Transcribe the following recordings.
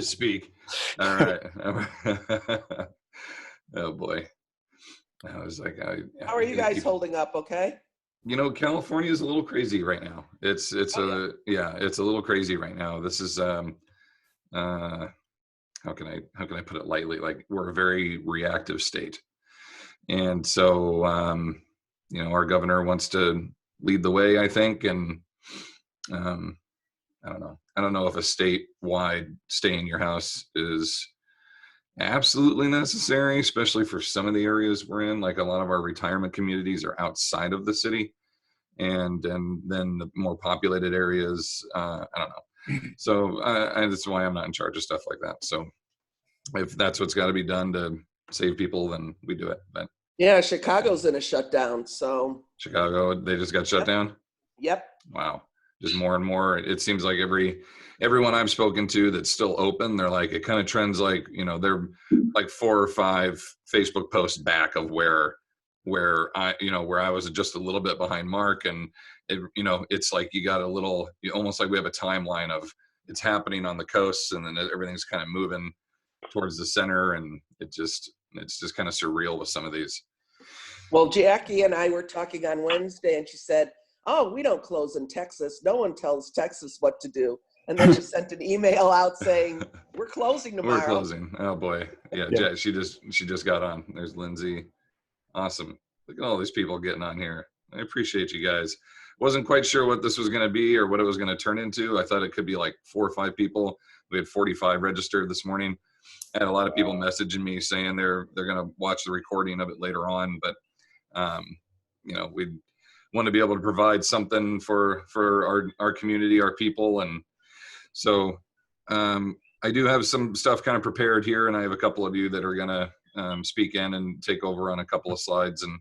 to speak. All right. Oh boy. I was like, How are you gotta guys keep. holding up? Okay. California is a little crazy right now. It's Oh yeah. a yeah, it's a little crazy right now. This is uh how can I put it lightly? Like we're a very reactive state, and so our governor wants to lead the way, I think, and um, I don't know. I don't know if a statewide stay in your house is absolutely necessary, especially for some of the areas we're in. Like a lot of our retirement communities are outside of the city, and then the more populated areas, I don't know. So that's why I'm not in charge of stuff like that. So if that's what's got to be done to save people, then we do it. But Yeah, Chicago's in a shutdown. So Chicago, they just got shut yep, down. yep. Wow. Just more and more. It seems like everyone I've spoken to that's still open, they're like, it kind of trends like, they're like 4 or 5 Facebook posts back of where I was just a little bit behind Mark. And it's like you got almost like we have a timeline of it's happening on the coasts, and then everything's kind of moving towards the center, and it's just kind of surreal with some of these. Well, Jackie and I were talking on Wednesday, and she said, "Oh, we don't close in Texas. No one tells Texas what to do." And then she sent an email out saying, "We're closing We're tomorrow." closing. Oh boy. Yeah, Yeah. she just got on. There's Lindsay. Awesome. Look at all these people getting on here. I appreciate you guys. Wasn't quite sure what this was going to be or what it was going to turn into. I thought it could be like 4 or 5 people. We had 45 registered this morning. I had a lot of people messaging me saying they're going to watch the recording of it later on, but um, we want to be able to provide something for our community, our people, and so I do have some stuff kind of prepared here, and I have a couple of you that are going to speak in and take over on a couple of slides, and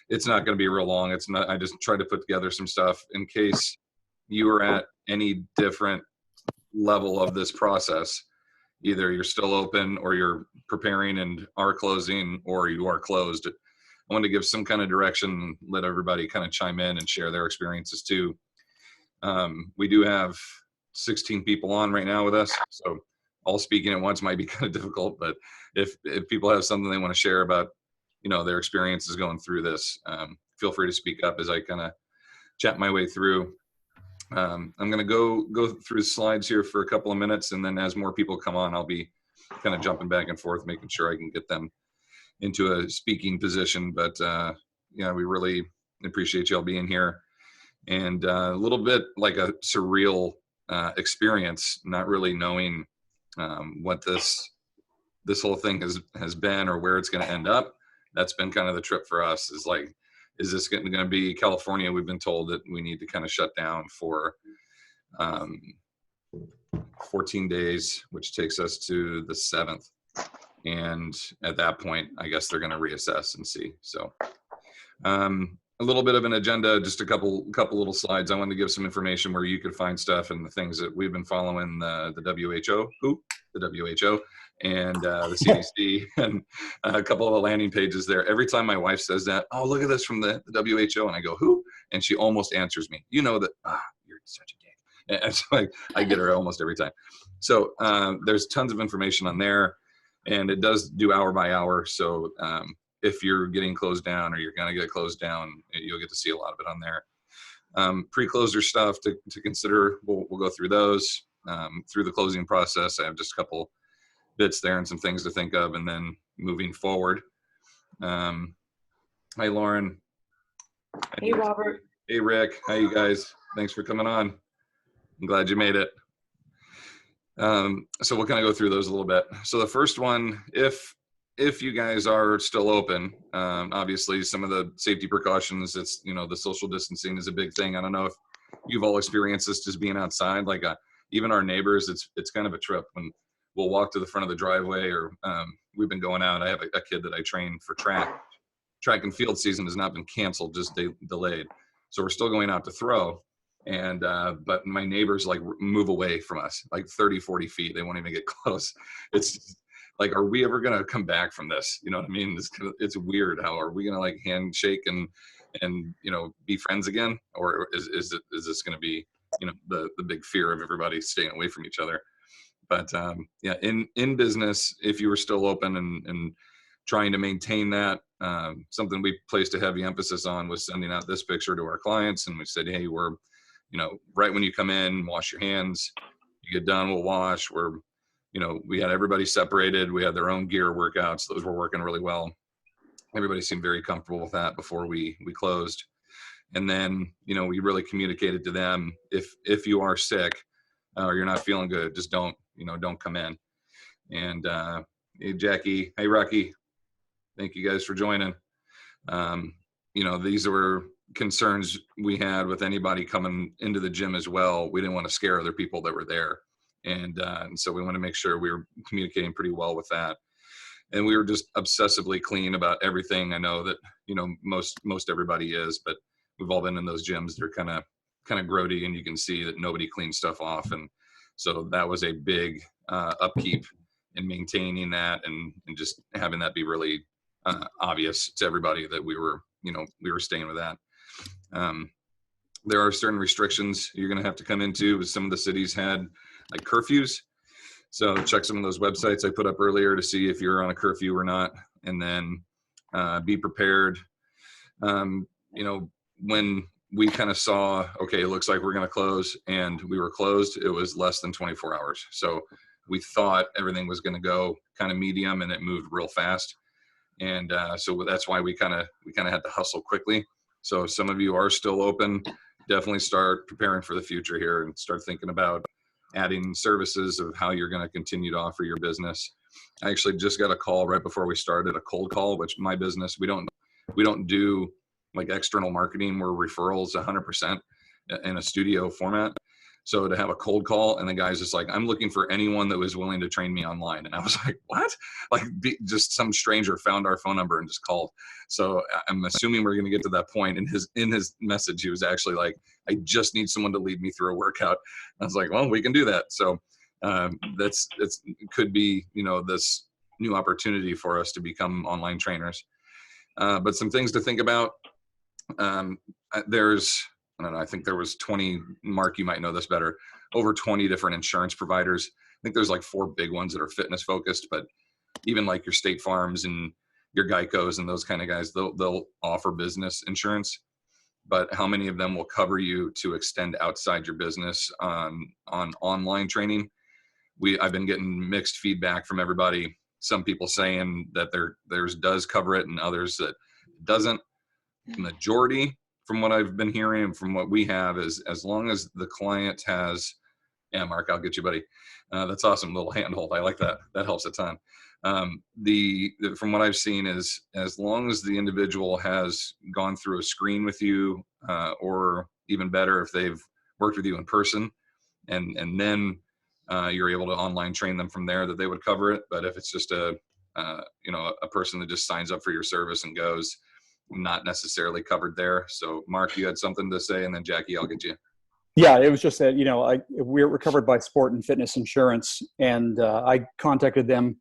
it's not going to be real long. It's not. I just tried to put together some stuff in case you are at any different level of this process. Either you're still open, or you're preparing and are closing, or you are closed. I wanted to give some kind of direction, let everybody kind of chime in and share their experiences too. We do have 16 people on right now with us, so all speaking at once might be kind of difficult, but if people have something they want to share about their experiences going through this, feel free to speak up as I kind of chat my way through. I'm going to go through the slides here for a couple of minutes, and then as more people come on, I'll be kind of jumping back and forth, making sure I can get them into a speaking position. But we really appreciate y'all being here, and a little bit like a surreal experience, not really knowing what this whole thing has been or where it's going to end up. That's been kind of the trip for us, is like, is this going to be California? We've been told that we need to kind of shut down for 14 days, which takes us to the 7th. And at that point, I guess they're going to reassess and see. So a little bit of an agenda, just a couple little slides. I wanted to give some information where you could find stuff and the things that we've been following, the WHO, and the CDC, and a couple of the landing pages there. Every time my wife says that, "Oh, look at this from the WHO," and I go, "Who?" And she almost answers me, "You know that." You're such a dick. And so I get her almost every time. So there's tons of information on there, and it does do hour by hour. So if you're getting closed down or you're going to get closed down, you'll get to see a lot of it on there. Pre-closure stuff to consider. We'll go through those. Through the closing process, I have just a couple bits there and some things to think of, and then moving forward. Hi, Lauren. Hey, Robert. Hey, Rick. How you guys? Thanks for coming on. I'm glad you made it. So we'll kind of go through those a little bit. So the first one, if you guys are still open, obviously some of the safety precautions, it's, the social distancing is a big thing. I don't know if you've all experienced this just being outside, like even our neighbors, it's kind of a trip when we'll walk to the front of the driveway, or we've been going out. I have a kid that I train for track and field season has not been canceled, just delayed. So we're still going out to throw. And, but my neighbors like move away from us, like 30, 40 feet. They won't even get close. It's like, are we ever going to come back from this? You know what I mean? It's weird. How are we going to like handshake and be friends again? Or is this going to be, the big fear of everybody staying away from each other? But yeah, in business, if you were still open and trying to maintain that, something we placed a heavy emphasis on was sending out this picture to our clients, and we said, hey, we're, right when you come in, wash your hands. You get done, we'll wash. We had everybody separated. We had their own gear workouts. Those were working really well. Everybody seemed very comfortable with that before we closed. And then, we really communicated to them, if you are sick or you're not feeling good, just don't come in. And hey, Jackie, hey, Rocky, thank you guys for joining. These were concerns we had with anybody coming into the gym as well. We didn't want to scare other people that were there. And so we want to make sure we were communicating pretty well with that. And we were just obsessively clean about everything. I know that, most everybody is, but we've all been in those gyms. They're kind of grody, and you can see that nobody cleans stuff off. And so that was a big upkeep in maintaining that and just having that be really obvious to everybody that we were staying with that. There are certain restrictions you're going to have to come into. Some of the cities had like curfews. So check some of those websites I put up earlier to see if you're on a curfew or not, and then be prepared. When we kind of saw, okay, it looks like we're going to close, and we were closed, it was less than 24 hours. So we thought everything was going to go kind of medium, and it moved real fast. And so that's why we kind of had to hustle quickly. So if some of you are still open, definitely start preparing for the future here and start thinking about adding services of how you're going to continue to offer your business. I actually just got a call right before we started, a cold call, which my business, we don't do like external marketing. We're referrals 100% in a studio format. So to have a cold call, and the guy's just like, I'm looking for anyone that was willing to train me online. And I was like, what? Like just some stranger found our phone number and just called. So I'm assuming we're going to get to that point. In his message, he was actually like, I just need someone to lead me through a workout. I was like, well, we can do that. So could be, this new opportunity for us to become online trainers. But some things to think about. I don't know, I think there was 20, Mark, you might know this better, over 20 different insurance providers. I think there's like 4 big ones that are fitness focused, but even like your State Farms and your Geicos and those kind of guys, they'll offer business insurance, but how many of them will cover you to extend outside your business on online training? I've been getting mixed feedback from everybody. Some people saying that theirs does cover it and others that doesn't. Majority, from what I've been hearing and from what we have, is as long as the client has, yeah, Mark, I'll get you, buddy. That's awesome. Little handhold. I like that. That helps a ton. From what I've seen is as long as the individual has gone through a screen with you, or even better, if they've worked with you in person, and then you're able to online train them from there, that they would cover it. But if it's just a person that just signs up for your service and goes, not necessarily covered there. So Mark, you had something to say, and then Jackie, I'll get you. Yeah, it was just that, we're covered by sport and fitness insurance, and I contacted them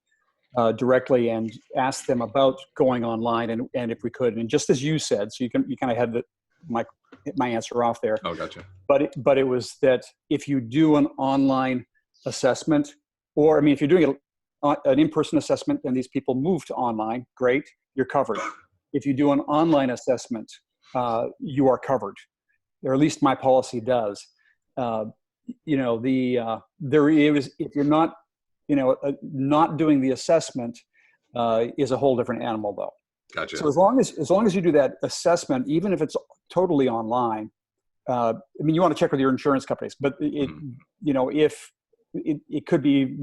directly and asked them about going online and if we could. And just as you said, so you kind of had my answer off there. Oh, gotcha. But it was that if you do an online assessment, or if you're doing an in-person assessment and these people move to online, great, you're covered. If you do an online assessment, you are covered, or at least my policy does. There is, if you're not, not doing the assessment is a whole different animal, though. Gotcha. So as long as you do that assessment, even if it's totally online, you want to check with your insurance companies, but if it could be,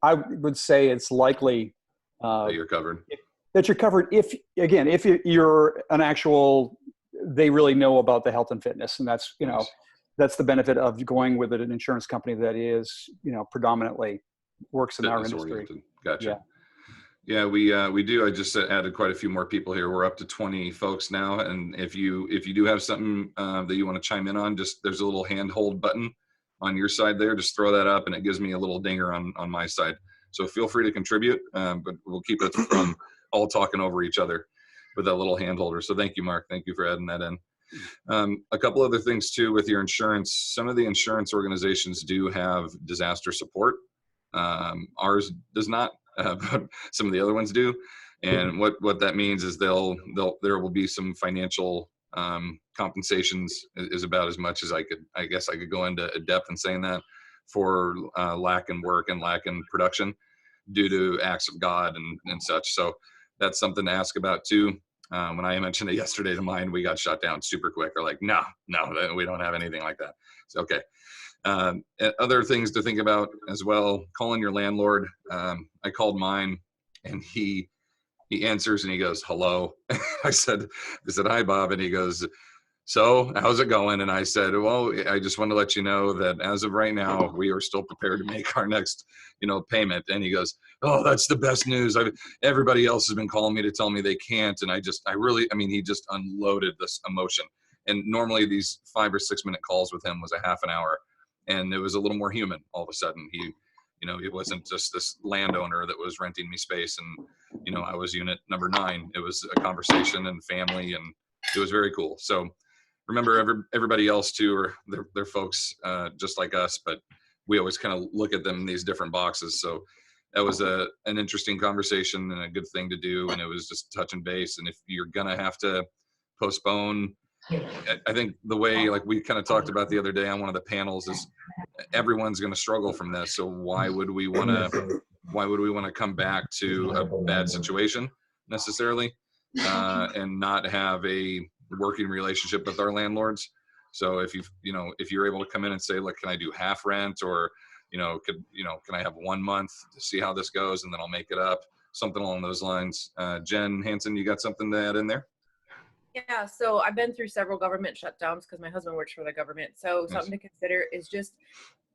I would say it's likely that you're covered. That you're covered if you're an actual, they really know about the health and fitness, and that's Nice. That's the benefit of going with an insurance company that is predominantly works in our industry. Oriented. Gotcha. Yeah, we do. I just added quite a few more people here. We're up to 20 folks now, and if you do have something that you want to chime in on, there's a little handhold button on your side there. Just throw that up, and it gives me a little dinger on my side. So feel free to contribute, but we'll keep it from all talking over each other with that little hand holder. So thank you, Mark. Thank you for adding that in. A couple other things too with your insurance. Some of the insurance organizations do have disaster support. Ours does not, but some of the other ones do. And what that means is there will be some financial compensations is about as much as I guess I could go into depth in saying that, for lack in work and lack in production due to acts of God and such. So that's something to ask about too. When I mentioned it yesterday to mine, we got shut down super quick. They're like, no, we don't have anything like that. So, okay. And other things to think about as well, calling your landlord. I called mine and he answers and he goes, hello. I said, hi, Bob. And he goes, so how's it going? And I said, well, I just want to let you know that as of right now, we are still prepared to make our next, payment. And he goes, oh, that's the best news. Everybody else has been calling me to tell me they can't. And he just unloaded this emotion. And normally these 5 or 6 minute calls with him was a half an hour. And it was a little more human all of a sudden. He wasn't just this landowner that was renting me space and, I was unit number 9. It was a conversation and family, and it was very cool. So remember, everybody else too, or they're folks just like us, but we always kind of look at them in these different boxes. So that was an interesting conversation and a good thing to do. And it was just touching base. And if you're going to have to postpone, I think the way, like we kind of talked about the other day on one of the panels, is everyone's going to struggle from this. So why would we want to come back to a bad situation necessarily, and not have a working relationship with our landlords? So if you're able to come in and say, look, can I do half rent, or, can I have 1 month to see how this goes, and then I'll make it up, something along those lines. Jen Hansen, you got something to add in there? Yeah, so I've been through several government shutdowns because my husband works for the government. So Nice. something to consider is just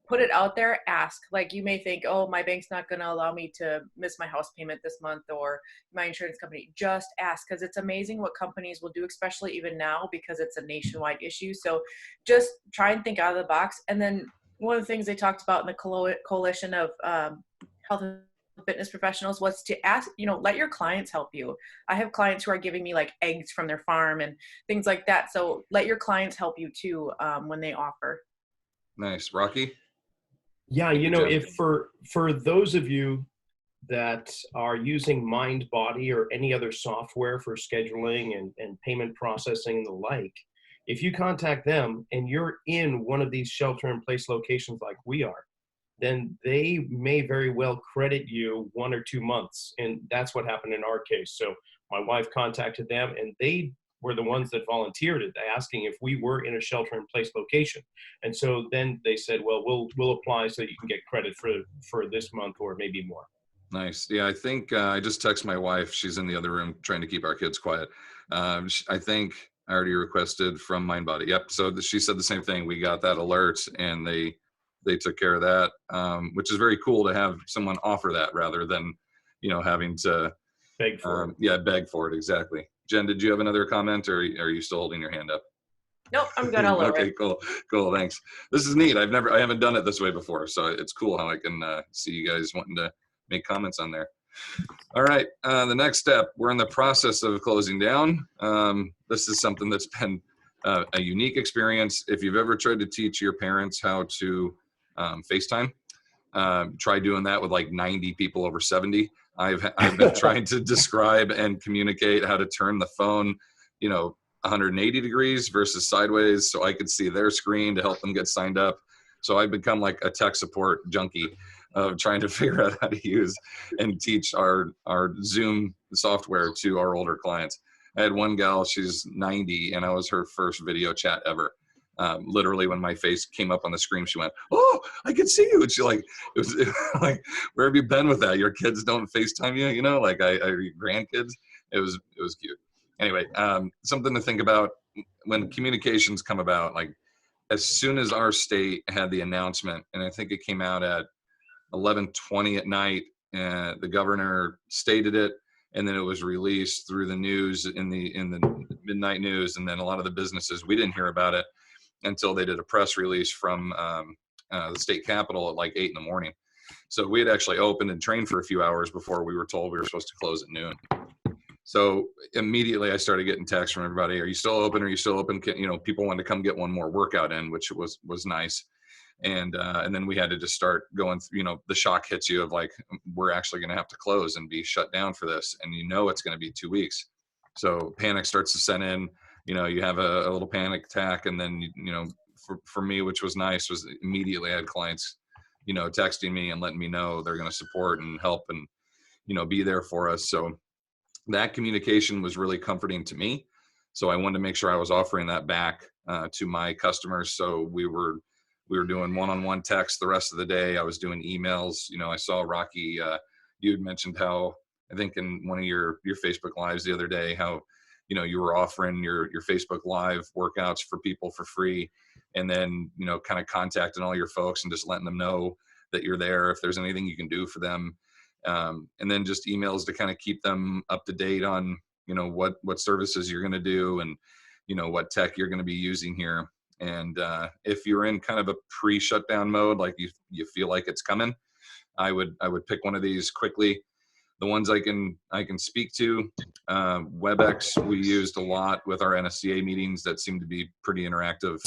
put it out there, ask. Like, you may think, oh, my bank's not going to allow me to miss my house payment this month, or my insurance company. Just ask, because it's amazing what companies will do, especially even now because it's a nationwide issue. So just try and think out of the box. And then one of the things they talked about in the coalition of health and fitness professionals was to ask, let your clients help you. I have clients who are giving me like eggs from their farm and things like that. So let your clients help you too when they offer. Nice. Rocky? Yeah, if for those of you that are using MindBody or any other software for scheduling and payment processing and the like, if you contact them and you're in one of these shelter-in-place locations like we are, then they may very well credit you 1 or 2 months. And that's what happened in our case. So my wife contacted them, and they were the ones that volunteered it, asking if we were in a shelter-in-place location. And so then they said, well, we'll apply so that you can get credit for this month or maybe more. Nice. Yeah, I think I just texted my wife. She's in the other room trying to keep our kids quiet. I think I already requested from MindBody. Yep. So she said the same thing. We got that alert, and they took care of that, which is very cool to have someone offer that rather than, having to beg for it. Beg for it. Exactly. Jen, did you have another comment, or are you still holding your hand up? Nope, I'm good. I'll Okay, cool. Thanks. This is neat. I haven't done it this way before, so it's cool how I can see you guys wanting to make comments on there. All right. The next step, we're in the process of closing down. This is something that's been a unique experience. If you've ever tried to teach your parents how to FaceTime, try doing that with like 90 people over 70. I've been trying to describe and communicate how to turn the phone, 180 degrees versus sideways, so I could see their screen to help them get signed up. So I've become like a tech support junkie of trying to figure out how to use and teach our Zoom software to our older clients. I had one gal, she's 90, and I was her first video chat ever. Literally, when my face came up on the screen, she went, "Oh, I can see you." And she it was like, "Where have you been with that? Your kids don't FaceTime you, like your grandkids." It was cute. Anyway, something to think about when communications come about. Like, as soon as our state had the announcement, and I think it came out at 11:20 at night, the governor stated it, and then it was released through the news in the midnight news, and then a lot of the businesses, we didn't hear about it until they did a press release from the state capitol at like 8 in the morning. So we had actually opened and trained for a few hours before we were told we were supposed to close at noon. So immediately I started getting texts from everybody. Are you still open? Are you still open? People wanted to come get one more workout in, which was nice. And then we had to just start going, the shock hits you of like, we're actually going to have to close and be shut down for this. And it's going to be 2 weeks. So panic starts to set in, you have a little panic attack. And then, for me, which was nice, was immediately I had clients, texting me and letting me know they're going to support and help and, be there for us. So that communication was really comforting to me. So I wanted to make sure I was offering that back to my customers. So we were doing one-on-one text the rest of the day. I was doing emails. I saw Rocky, you had mentioned how, I think in one of your Facebook lives the other day, how, you were offering your Facebook Live workouts for people for free. And then, kind of contacting all your folks and just letting them know that you're there, if there's anything you can do for them. And then just emails to kind of keep them up to date on, what services you're going to do and, what tech you're going to be using here. And if you're in kind of a pre-shutdown mode, like you feel like it's coming, I would pick one of these quickly. The ones I can speak to, WebEx we used a lot with our NSCA meetings. That seemed to be pretty interactive.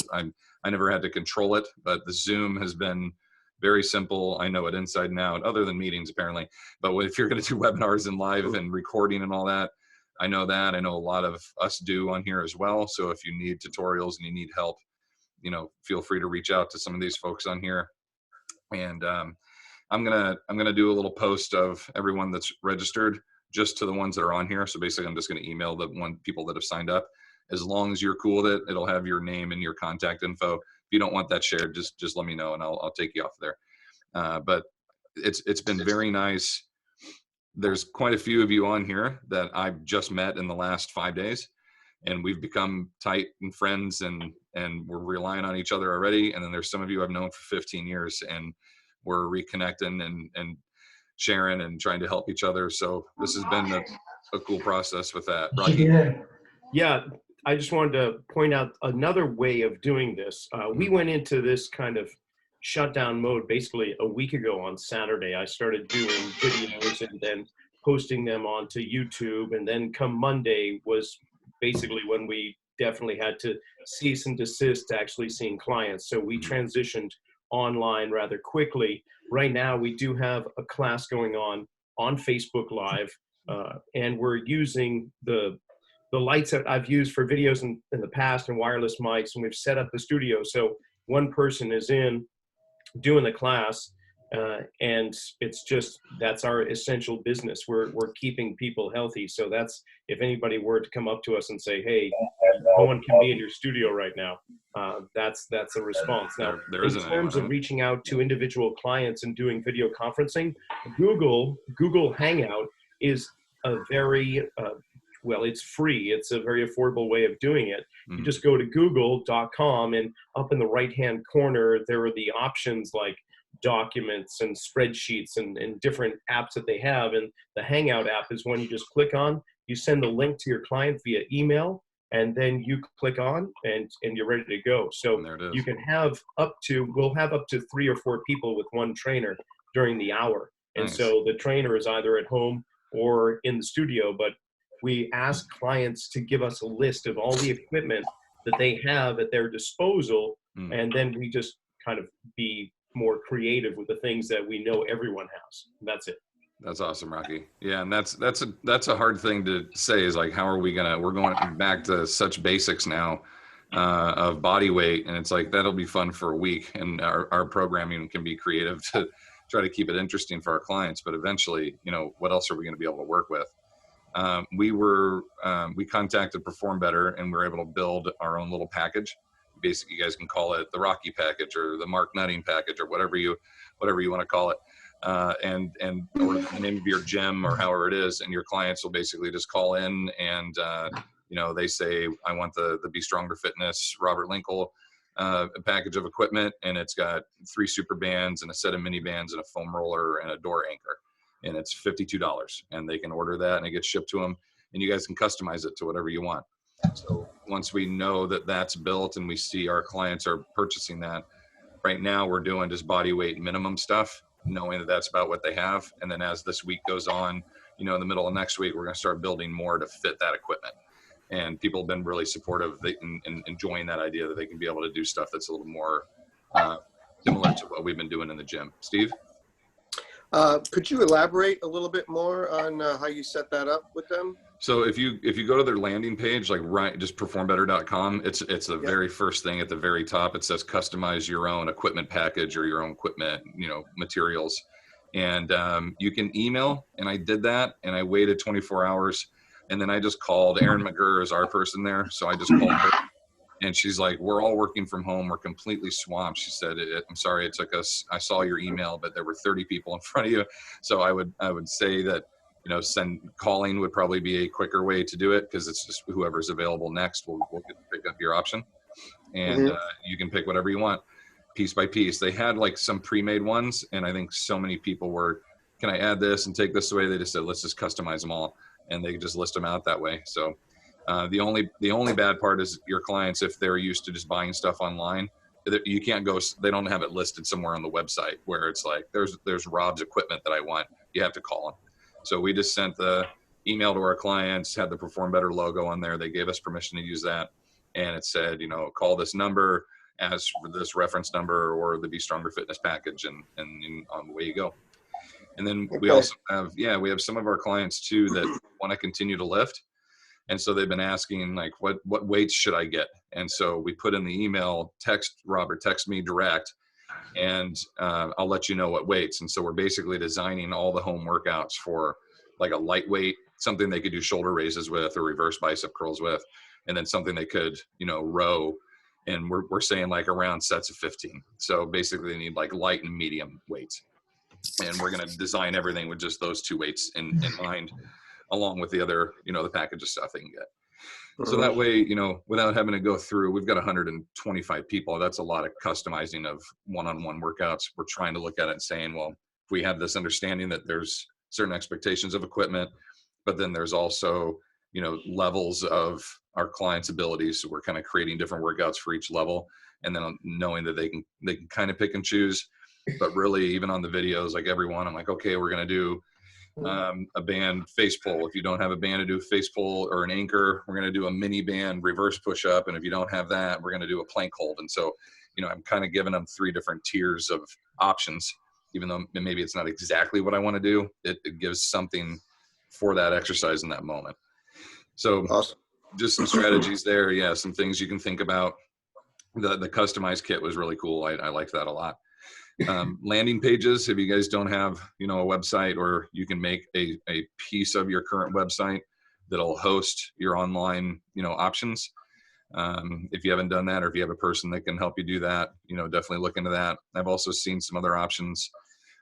I never had to control it, but the Zoom has been very simple. I know it inside and out, other than meetings apparently. But if you're going to do webinars and live and recording and all that, I know that. I know a lot of us do on here as well. So if you need tutorials and you need help, feel free to reach out to some of these folks on here. And I'm gonna do a little post of everyone that's registered, just to the ones that are on here. So basically, I'm just gonna email the people that have signed up. As long as you're cool with it, it'll have your name and your contact info. If you don't want that shared, just let me know and I'll take you off there. But it's been very nice. There's quite a few of you on here that I've just met in the last 5 days, and we've become tight and friends, and we're relying on each other already. And then there's some of you I've known for 15 years, and we're reconnecting and sharing and trying to help each other. So this has been a cool process with that. Rocky? Yeah, I just wanted to point out another way of doing this. We went into this kind of shutdown mode basically a week ago on Saturday. I started doing videos and then posting them onto YouTube. And then come Monday was basically when we definitely had to cease and desist to actually seeing clients. So we transitioned online rather quickly. Right now, we do have a class going on Facebook Live, and we're using the lights that I've used for videos in the past and wireless mics, and we've set up the studio. So one person is in doing the class, and it's just, that's our essential business. We're keeping people healthy. So that's, if anybody were to come up to us and say, hey, no one can be in your studio right now, that's a response. Now, in terms of reaching out to individual clients and doing video conferencing, Google Hangout is a very, well, it's free. It's a very affordable way of doing it. You just go to google.com, and up in the right-hand corner, there are the options like documents and spreadsheets and different apps that they have. And the Hangout app is one you just click on. You send the link to your client via email, and then you click on and you're ready to go. So you can have we'll have up to 3 or 4 people with one trainer during the hour. And so the trainer is either at home or in the studio, but we ask clients to give us a list of all the equipment that they have at their disposal. And then we just kind of be more creative with the things that we know everyone has. That's it. That's awesome, Rocky. Yeah, and that's a hard thing to say, is like, how are we we're going back to such basics now of body weight, and it's like, that'll be fun for a week, and our programming can be creative to try to keep it interesting for our clients, but eventually, what else are we going to be able to work with? We contacted Perform Better, and we were able to build our own little package. Basically, you guys can call it the Rocky package or the Mark Nutting package or whatever you want to call it. Or the name of your gym or however it is, and your clients will basically just call in and they say, I want the Be Stronger Fitness Robert Linkle package of equipment, and it's got 3 super bands and a set of mini bands and a foam roller and a door anchor, and it's $52, and they can order that and it gets shipped to them, and you guys can customize it to whatever you want. So once we know that that's built and we see our clients are purchasing that, right now we're doing just body weight minimum stuff, knowing that that's about what they have. And then as this week goes on, in the middle of next week, we're going to start building more to fit that equipment. And people have been really supportive in enjoying that idea that they can be able to do stuff that's a little more similar to what we've been doing in the gym. Steve? Could you elaborate a little bit more on how you set that up with them? So if you go to their landing page, like just performbetter.com, it's the very first thing at the very top. It says customize your own equipment package or your own equipment, materials. And you can email, and I did that, and I waited 24 hours, and then I just called. Erin McGurr is our person there, so I just called her, and she's like, we're all working from home. We're completely swamped. She said, I'm sorry it took us, I saw your email, but there were 30 people in front of you. So I would say that, calling would probably be a quicker way to do it, because it's just whoever's available next will get to pick up your option, and you can pick whatever you want, piece by piece. They had like some pre-made ones, and I think so many people were, can I add this and take this away? They just said, let's just customize them all, and they just list them out that way. So the only bad part is your clients, if they're used to just buying stuff online, you can't go, they don't have it listed somewhere on the website where it's like, there's Rob's equipment that I want. You have to call them. So we just sent the email to our clients, had the Perform Better logo on there. They gave us permission to use that. And it said, call this number, ask for this reference number or the Be Stronger Fitness package, and on the way you go. And then we also have, we have some of our clients too that want to continue to lift. And so they've been asking, like, what weights should I get? And so we put in the email, text Robert, text me direct, and I'll let you know what weights. And so we're basically designing all the home workouts for like a lightweight, something they could do shoulder raises with or reverse bicep curls with, and then something they could, row. And we're saying like around sets of 15. So basically they need like light and medium weights. And we're going to design everything with just those two weights in mind, along with the other, the package of stuff they can get. So that way, without having to go through, we've got 125 people. That's a lot of customizing of one-on-one workouts. We're trying to look at it and saying, well, if we have this understanding that there's certain expectations of equipment, but then there's also, levels of our clients' abilities. So we're kind of creating different workouts for each level, and then knowing that they can kind of pick and choose. But really, even on the videos, like everyone, I'm like, okay, we're going to do a band face pull. If you don't have a band to do a face pull or an anchor, we're going to do a mini band reverse push up. And if you don't have that, we're going to do a plank hold. And so, I'm kind of giving them 3 different tiers of options, even though maybe it's not exactly what I want to do. It gives something for that exercise in that moment. So awesome. Just some strategies there. Yeah. Some things you can think about. The customized kit was really cool. I liked that a lot. Landing pages, if you guys don't have, a website, or you can make a piece of your current website that'll host your online, options. If you haven't done that, or if you have a person that can help you do that, definitely look into that. I've also seen some other options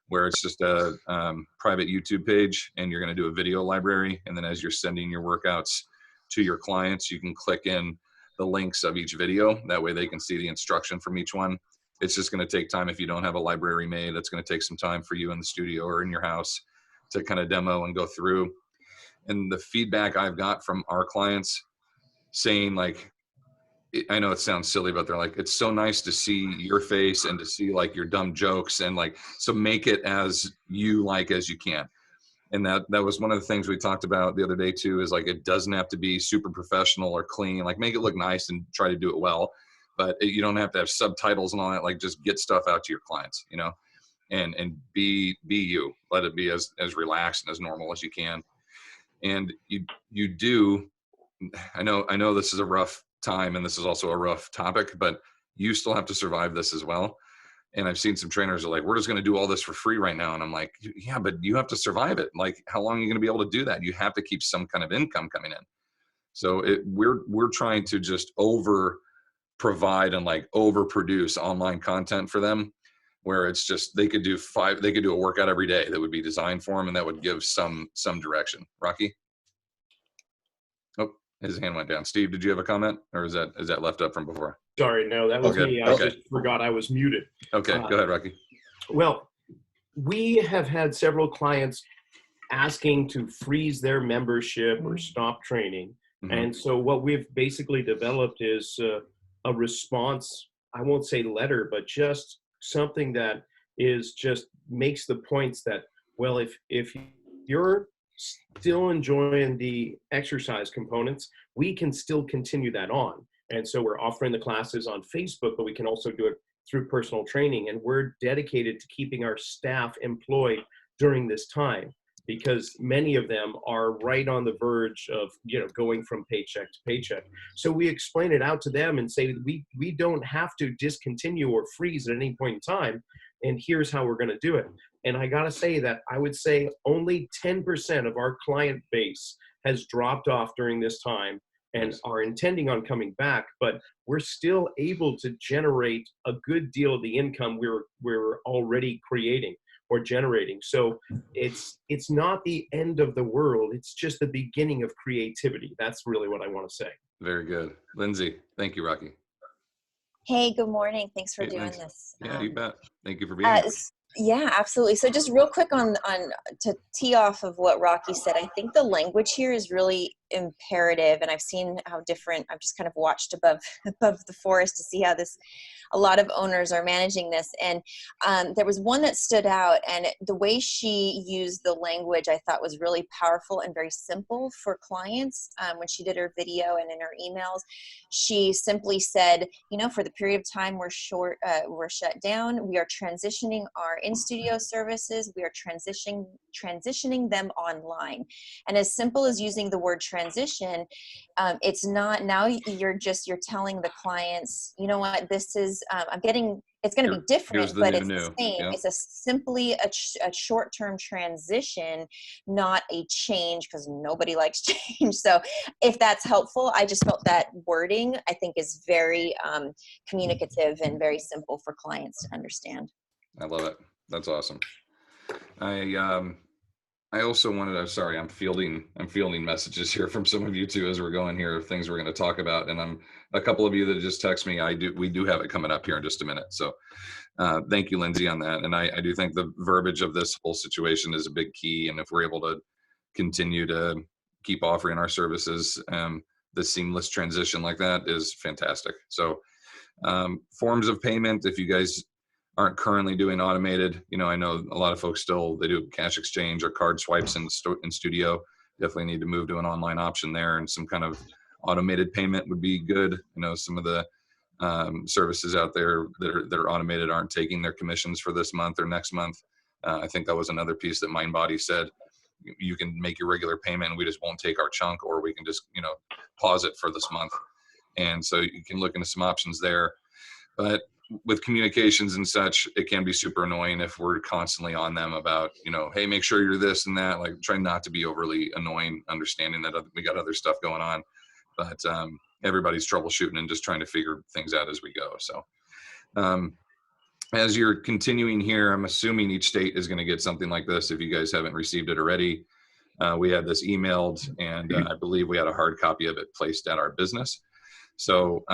where it's just a private YouTube page, and you're going to do a video library. And then as you're sending your workouts to your clients, you can click in the links of each video. That way they can see the instruction from each one. It's just going to take time. If you don't have a library made, it's going to take some time for you in the studio or in your house to kind of demo and go through. And the feedback I've got from our clients saying, like, I know it sounds silly, but they're like, it's so nice to see your face and to see like your dumb jokes, and like, so make it as you like as you can. And that was one of the things we talked about the other day too, is like, it doesn't have to be super professional or clean, like make it look nice and try to do it well. But you don't have to have subtitles and all that. Like, just get stuff out to your clients, and be you. Let it be as relaxed and as normal as you can. And you do. I know this is a rough time, and this is also a rough topic, but you still have to survive this as well. And I've seen some trainers are like, we're just going to do all this for free right now. And I'm like, yeah, but you have to survive it. Like, how long are you going to be able to do that? You have to keep some kind of income coming in. So we're trying to just provide and like overproduce online content for them, where it's just, they could do a workout every day that would be designed for them, and that would give some direction. Rocky? Oh, his hand went down. Steve, did you have a comment, or is that left up from before? Sorry, no, that was me. I Okay. just forgot I was muted. Okay, go ahead, Rocky. Well, we have had several clients asking to freeze their membership or stop training. Mm-hmm. And so what we've basically developed is a response, I won't say letter, but just something that is just makes the points that, well, if you're still enjoying the exercise components, we can still continue that on. And so we're offering the classes on Facebook, but we can also do it through personal training. And we're dedicated to keeping our staff employed during this time, because many of them are right on the verge of, going from paycheck to paycheck. So we explain it out to them and say, we don't have to discontinue or freeze at any point in time. And here's how we're going to do it. And I got to say that I would say only 10% of our client base has dropped off during this time and are intending on coming back, but we're still able to generate a good deal of the income we're already creating or generating. So it's not the end of the world. It's just the beginning of creativity. That's really what I want to say. Very good. Lindsay, thank you, Rocky. Hey, good morning. Thanks for Hey, doing thanks. this. Yeah, you bet. Thank you for being here. Yeah, absolutely. So just real quick on to tee off of what Rocky said, I think the language here is really imperative, and I've seen how different, I've just kind of watched above the forest to see how a lot of owners are managing this. And there was one that stood out, and the way she used the language I thought was really powerful and very simple for clients. When she did her video and in her emails, she simply said, for the period of time we're shut down, we are transitioning our in-studio services, we are transitioning them online. And as simple as using the word transition, it's not, now you're telling the clients, you know what, this is, it's going to be different, but it's the same. Yeah. It's simply a short-term transition, not a change, because nobody likes change. So if that's helpful, I just felt that wording, I think, is very communicative and very simple for clients to understand. I love it. That's awesome. I also wanted to, sorry, I'm fielding messages here from some of you too, as we're going here, of things we're going to talk about. And I'm a couple of you that just text me. We do have it coming up here in just a minute. So thank you, Lindsay, on that. And I do think the verbiage of this whole situation is a big key. And if we're able to continue to keep offering our services, the seamless transition like that is fantastic. So forms of payment, if you guys aren't currently doing automated, I know a lot of folks still, they do cash exchange or card swipes in studio. Definitely need to move to an online option there, and some kind of automated payment would be good. Some of the services out there that are automated aren't taking their commissions for this month or next month. I think that was another piece that MindBody said. You can make your regular payment and we just won't take our chunk, or we can just, pause it for this month. And so you can look into some options there. But with communications and such, it can be super annoying if we're constantly on them about, hey, make sure you're this and that. Like, try not to be overly annoying, understanding that we got other stuff going on. But everybody's troubleshooting and just trying to figure things out as we go. So as you're continuing here, I'm assuming each state is going to get something like this. If you guys haven't received it already, we had this emailed, and I believe we had a hard copy of it placed at our business. So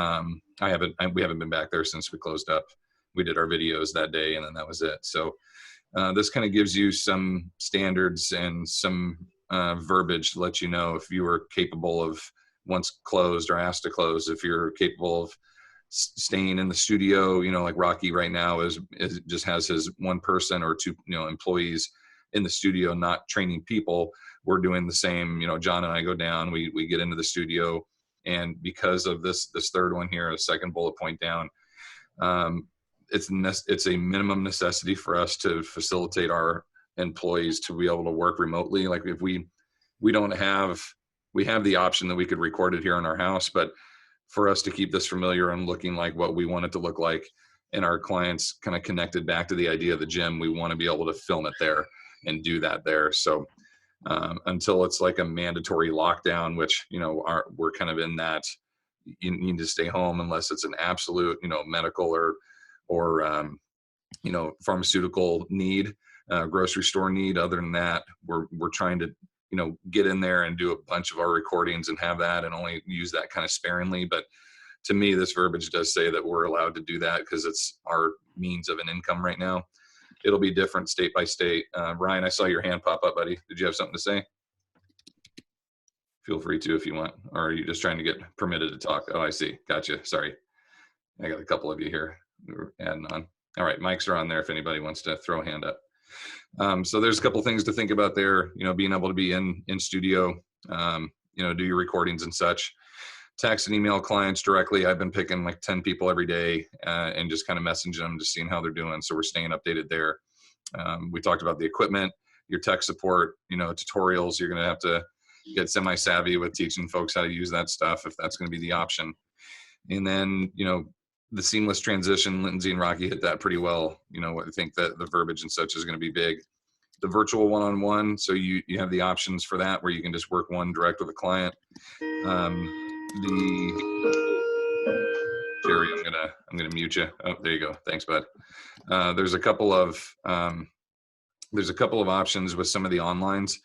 we haven't been back there since we closed up. We did our videos that day, and then that was it. So this kind of gives you some standards and some verbiage to let you know if you are capable of, once closed or asked to close, if you're capable of staying in the studio. Like Rocky right now is just has his one person or two employees in the studio, not training people. We're doing the same. John and I go down, we get into the studio. And because of this third one here, a second bullet point down, it's a minimum necessity for us to facilitate our employees to be able to work remotely. Like, if we have the option that we could record it here in our house, but for us to keep this familiar and looking like what we want it to look like, and our clients kind of connected back to the idea of the gym, we want to be able to film it there and do that there. So until it's like a mandatory lockdown, which, we're kind of in that, you need to stay home unless it's an absolute, medical or pharmaceutical need, grocery store need. Other than that, we're trying to, get in there and do a bunch of our recordings and have that, and only use that kind of sparingly. But to me, this verbiage does say that we're allowed to do that because it's our means of an income right now. It'll be different state by state. Ryan, I saw your hand pop up, buddy. Did you have something to say? Feel free to if you want, or are you just trying to get permitted to talk? Oh, I see. Gotcha. Sorry. I got a couple of you here adding on. All right, mics are on there if anybody wants to throw a hand up. So there's a couple things to think about there, being able to be in studio, do your recordings and such. text and email clients directly. I've been picking like 10 people every day and just kind of messaging them, just seeing how they're doing. So we're staying updated there. We talked about the equipment, your tech support, tutorials. You're going to have to get semi-savvy with teaching folks how to use that stuff, if that's going to be the option. And then, the seamless transition, Lindsay and Rocky hit that pretty well. I think that the verbiage and such is going to be big. The virtual one-on-one, so you have the options for that where you can just work one direct with a client. Jerry, I'm gonna mute you. Oh, there you go. Thanks, bud. There's a couple of options with some of the onlines,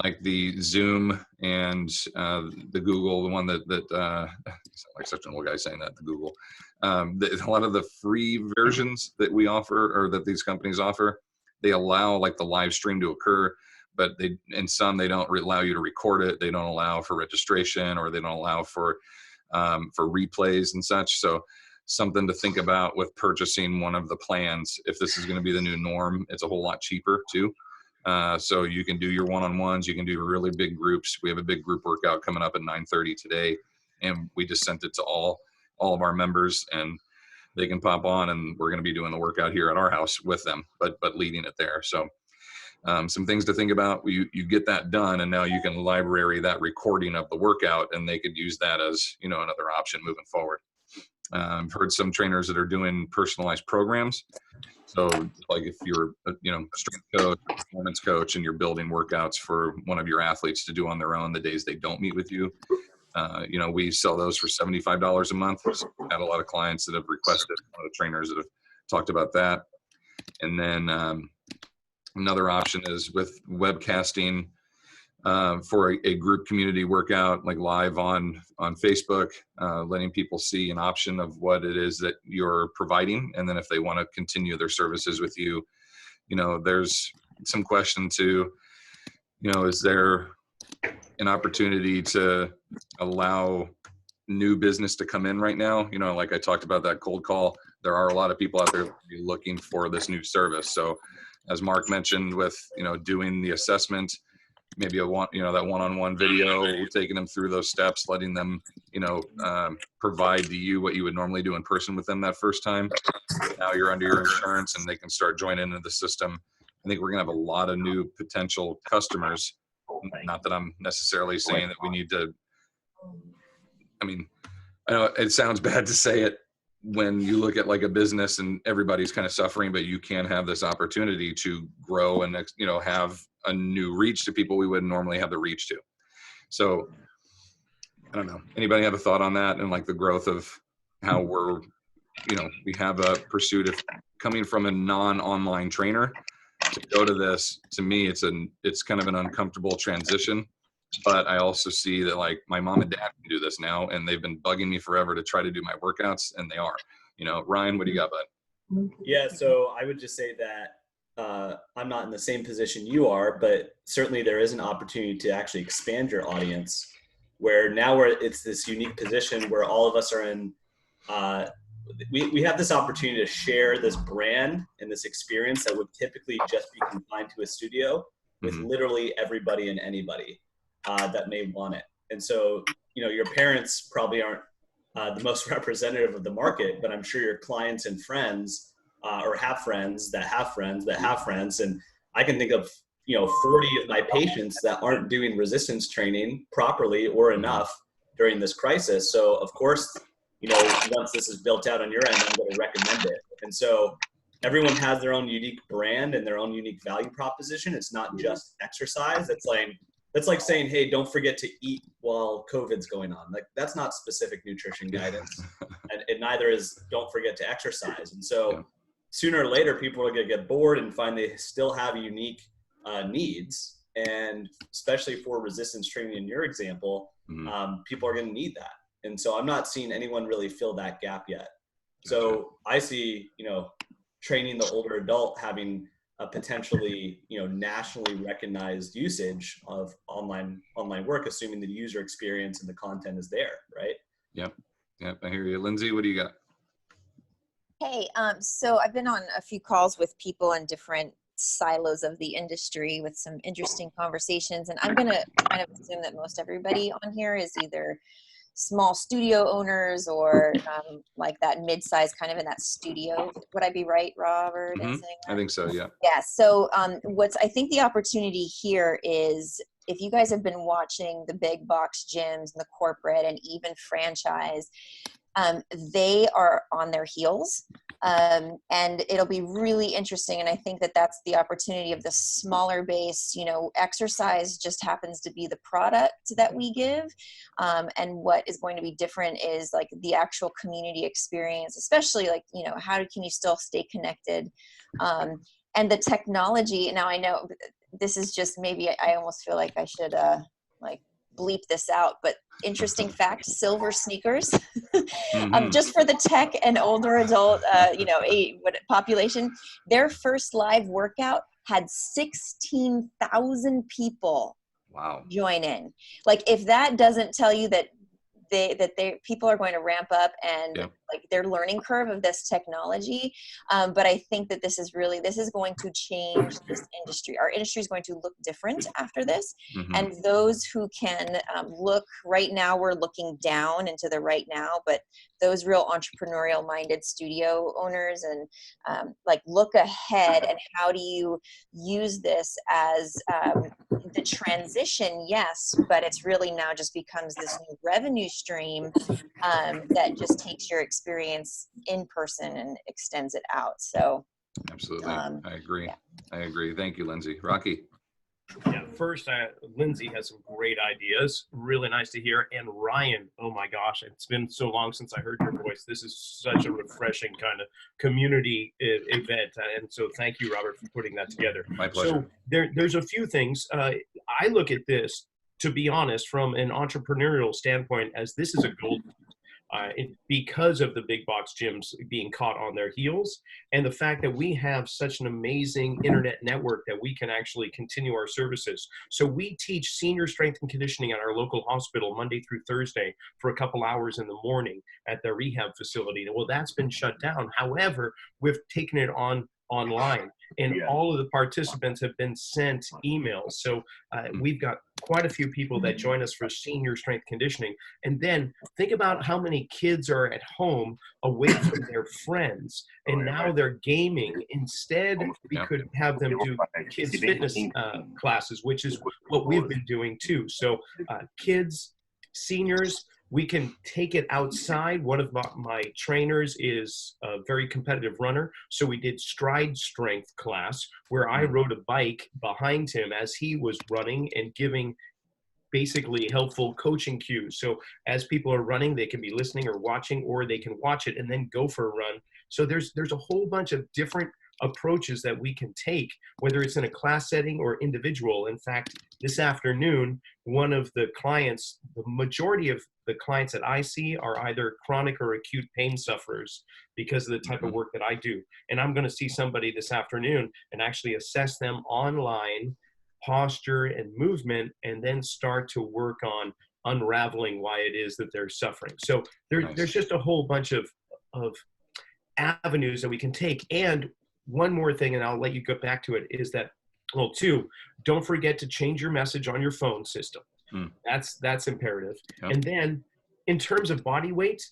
like the Zoom and the Google, the one that like such an old guy saying that, the Google. A lot of the free versions that we offer, or that these companies offer, they allow like the live stream to occur, but they don't allow you to record it. They don't allow for registration, or they don't allow for replays and such. So something to think about with purchasing one of the plans. If this is going to be the new norm, it's a whole lot cheaper too. So you can do your one-on-ones, you can do really big groups. We have a big group workout coming up at 9:30 today, and we just sent it to all of our members, and they can pop on, and we're going to be doing the workout here at our house with them, but leading it there. So some things to think about. You get that done, and now you can library that recording of the workout, and they could use that as another option moving forward. I've heard some trainers that are doing personalized programs. So like if you're a strength coach, performance coach, and you're building workouts for one of your athletes to do on their own the days they don't meet with you, we sell those for $75 a month. So we've had a lot of clients that have requested, a lot of trainers that have talked about that. And then another option is with webcasting for a group community workout, like live on Facebook, letting people see an option of what it is that you're providing. And then if they want to continue their services with you, there's some question to, is there an opportunity to allow new business to come in right now? Like I talked about that cold call, there are a lot of people out there looking for this new service. So as Mark mentioned with, doing the assessment, maybe that one-on-one video, taking them through those steps, letting them, provide to you what you would normally do in person with them that first time. Now you're under your insurance and they can start joining into the system. I think we're gonna have a lot of new potential customers. Not that I'm necessarily saying that we need to, I know it sounds bad to say it when you look at like a business and everybody's kind of suffering, but you can have this opportunity to grow and, have a new reach to people we wouldn't normally have the reach to. So I don't know. Anybody have a thought on that, and like the growth of how we're, we have a pursuit of coming from a non-online trainer to go to this. To me, it's kind of an uncomfortable transition, but I also see that like my mom and dad can do this now, and they've been bugging me forever to try to do my workouts, and they are. Ryan, what do you got, bud? Yeah, so I would just say that I'm not in the same position you are, but certainly there is an opportunity to actually expand your audience, where now it's this unique position where all of us are in, we have this opportunity to share this brand and this experience that would typically just be confined to a studio with literally everybody and anybody that may want it. And so, your parents probably aren't the most representative of the market, but I'm sure your clients and friends or have friends that have friends that have friends. And I can think of, 40 of my patients that aren't doing resistance training properly or enough during this crisis. So of course, once this is built out on your end, I'm going to recommend it. And so everyone has their own unique brand and their own unique value proposition. It's not just exercise. It's like saying, hey, don't forget to eat while COVID's going on. Like that's not specific nutrition guidance. and neither is don't forget to exercise. And so sooner or later, people are going to get bored and find they still have unique needs. And especially for resistance training in your example, people are going to need that. And so I'm not seeing anyone really fill that gap yet. So I see, training the older adult having a potentially, nationally recognized usage of online work, assuming the user experience and the content is there, right? Yep. I hear you. Lindsay, what do you got? Hey, so I've been on a few calls with people in different silos of the industry with some interesting conversations, and I'm going to kind of assume that most everybody on here is either small studio owners or like that mid-size kind of in that studio. Would I be right, Robert, in saying that? I think so. Yeah. Yeah. So I think the opportunity here is, if you guys have been watching the big box gyms and the corporate and even franchise, they are on their heels. And it'll be really interesting. And I think that that's the opportunity of the smaller base. You know, exercise just happens to be the product that we give. And what is going to be different is like the actual community experience, especially like, you know, how can you still stay connected? And the technology. Now I know this is just, maybe I almost feel like I should like bleep this out, but interesting fact, silver sneakers, just for the tech and older adult, population, their first live workout had 16,000 people join in. Like, if that doesn't tell you that people are going to ramp up and like their learning curve of this technology. But I think that this is going to change this industry. Our industry is going to look different after this. And those who can look right now, we're looking down into the right now, but those real entrepreneurial minded studio owners and like look ahead, and how do you use this as the transition? Yes, but it's really now just becomes this new revenue stream that just takes your experience in person and extends it out. So absolutely, I agree. I agree. Thank you, Lindsay. Rocky. Yeah, first, Lindsay has some great ideas. Really nice to hear. And Ryan, oh my gosh, it's been so long since I heard your voice. This is such a refreshing kind of community event. And so thank you, Robert, for putting that together. My pleasure. So there's a few things. I look at this, to be honest, from an entrepreneurial standpoint, as this is a gold because of the big box gyms being caught on their heels, and the fact that we have such an amazing internet network that we can actually continue our services. So we teach senior strength and conditioning at our local hospital Monday through Thursday for a couple hours in the morning at their rehab facility. Well, that's been shut down. However, we've taken it online, and all of the participants have been sent emails. So we've got quite a few people that join us for senior strength conditioning. And then think about how many kids are at home away from their friends, and now they're gaming. Instead, we could have them do kids fitness classes, which is what we've been doing too. So kids, seniors, we can take it outside. One of my trainers is a very competitive runner. So we did stride strength class where I rode a bike behind him as he was running and giving basically helpful coaching cues. So as people are running, they can be listening or watching, or they can watch it and then go for a run. So there's a whole bunch of different approaches that we can take, whether it's in a class setting or individual. In fact, this afternoon, one of the clients, the majority of the clients that I see are either chronic or acute pain sufferers because of the type of work that I do. And I'm going to see somebody this afternoon and actually assess them online, posture and movement, and then start to work on unraveling why it is that they're suffering. So there's just a whole bunch of avenues that we can take. And one more thing, and I'll let you go back to it, is that, well, two, don't forget to change your message on your phone system. That's imperative. Yep. And then in terms of body weight,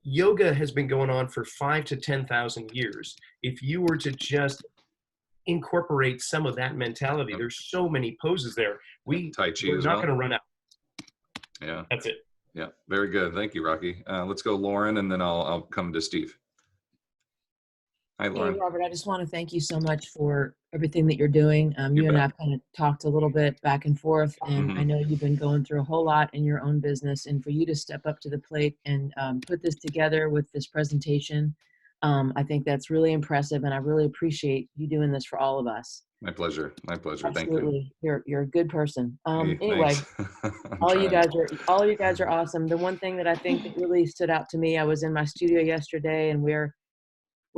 yoga has been going on for 5,000 to 10,000 years. If you were to just incorporate some of that mentality, there's so many poses there. We're not going to run out. Yeah. That's it. Yeah. Very good. Thank you, Rocky. Let's go, Lauren, and then I'll come to Steve. Hi, Lauren. Hey, Robert, I just want to thank you so much for everything that you're doing. You and I have kind of talked a little bit back and forth, and I know you've been going through a whole lot in your own business, and for you to step up to the plate and put this together with this presentation, I think that's really impressive, and I really appreciate you doing this for all of us. My pleasure. My pleasure. Absolutely. Thank you. You're a good person. Hey, anyway, all trying. you guys are awesome. The one thing that I think that really stood out to me, I was in my studio yesterday, and we're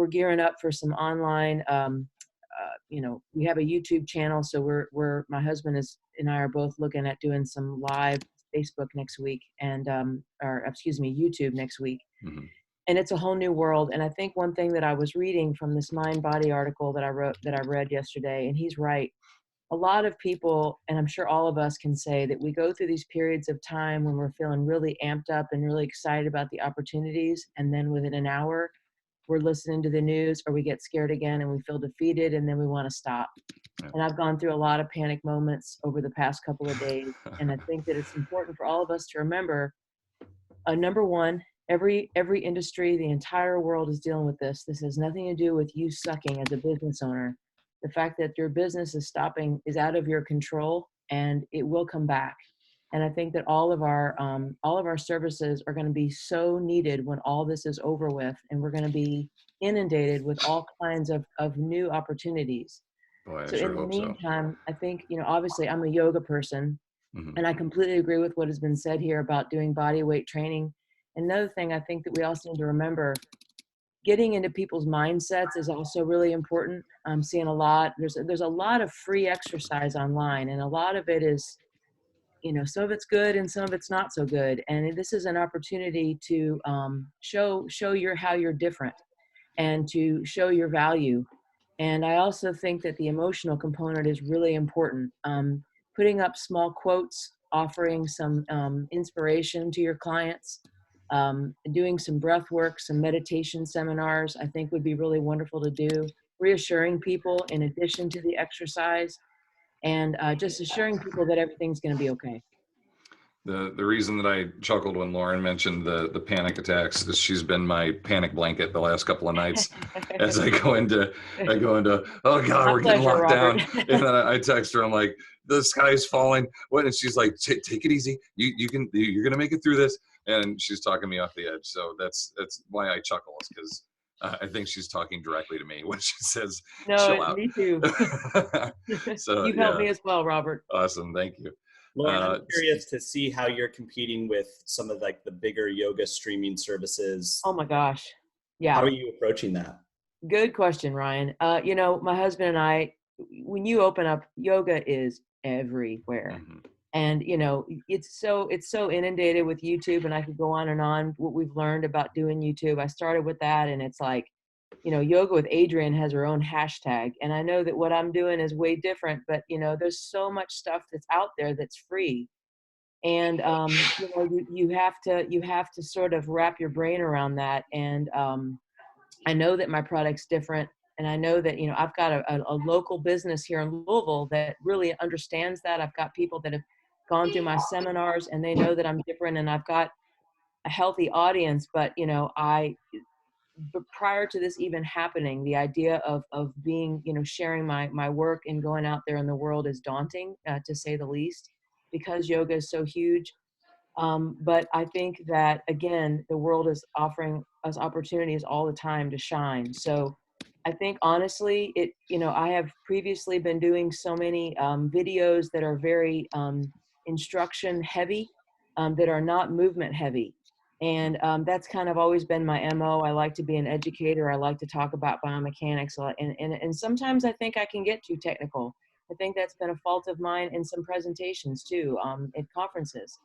gearing up for some online, we have a YouTube channel. So my husband and I are both looking at doing some live Facebook next week YouTube next week. And it's a whole new world. And I think one thing that I was reading from this Mind Body article that I read yesterday, and he's right. a lot of people, and I'm sure all of us can say that we go through these periods of time when we're feeling really amped up and really excited about the opportunities. And then within an hour, we're listening to the news, or we get scared again and we feel defeated, and then we want to stop. Yeah. And I've gone through a lot of panic moments over the past couple of days. And I think that it's important for all of us to remember, number one, every industry, the entire world is dealing with this. This has nothing to do with you sucking as a business owner. The fact that your business is stopping is out of your control, and it will come back. And I think that all of our services are going to be so needed when all this is over with, and we're going to be inundated with all kinds of new opportunities. Boy, I So sure in the hope so. meantime, I think, obviously I'm a yoga person, Mhm. and I completely agree with what has been said here about doing body weight training. Another thing I think that we also need to remember, getting into people's mindsets is also really important. I'm seeing a lot, there's a lot of free exercise online, and a lot of it is, some of it's good and some of it's not so good. And this is an opportunity to show how you're different, and to show your value. And I also think that the emotional component is really important. Putting up small quotes, offering some inspiration to your clients, doing some breath work, some meditation seminars, I think would be really wonderful to do. Reassuring people in addition to the exercise, and just assuring people that everything's going to be okay. The reason that I chuckled when Lauren mentioned the panic attacks is she's been my panic blanket the last couple of nights as I go into, oh God, we're getting locked down. And then I text her, I'm like, the sky's falling. What? And she's like, take it easy. You're going to make it through this. And she's talking me off the edge. So that's why I chuckle, is because I think she's talking directly to me when she says, chill out. Me too. So You've helped me as well, Robert. Awesome. Thank you. Lauren, I'm curious to see how you're competing with some of like the bigger yoga streaming services. Oh my gosh. Yeah. How are you approaching that? Good question, Ryan. My husband and I, when you open up, yoga is everywhere. Mhm. And, it's so inundated with YouTube, and I could go on what we've learned about doing YouTube. I started with that, and it's like, Yoga with Adriene has her own hashtag. And I know that what I'm doing is way different, but, there's so much stuff that's out there that's free. And, you have to sort of wrap your brain around that. And I know that my product's different. And I know that, I've got a local business here in Louisville that really understands that. I've got people that have gone through my seminars, and they know that I'm different, and I've got a healthy audience. But, but prior to this even happening, the idea of being, sharing my work and going out there in the world is daunting, to say the least, because yoga is so huge. But I think that, again, the world is offering us opportunities all the time to shine. So I think, honestly, I have previously been doing so many videos that are very instruction heavy, that are not movement heavy. And that's kind of always been my MO. I like to be an educator. I like to talk about biomechanics. And sometimes I think I can get too technical. I think that's been a fault of mine in some presentations too, at conferences.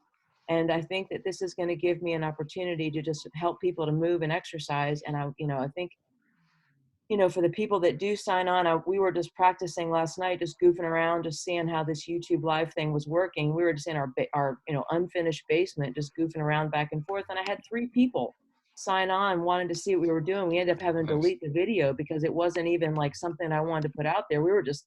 And I think that this is going to give me an opportunity to just help people to move and exercise. And I think, for the people that do sign on, we were just practicing last night, just goofing around, just seeing how this YouTube live thing was working. We were just in our unfinished basement, just goofing around back and forth. And I had 3 people sign on, wanted to see what we were doing. We ended up having to delete the video because it wasn't even like something I wanted to put out there. We were just,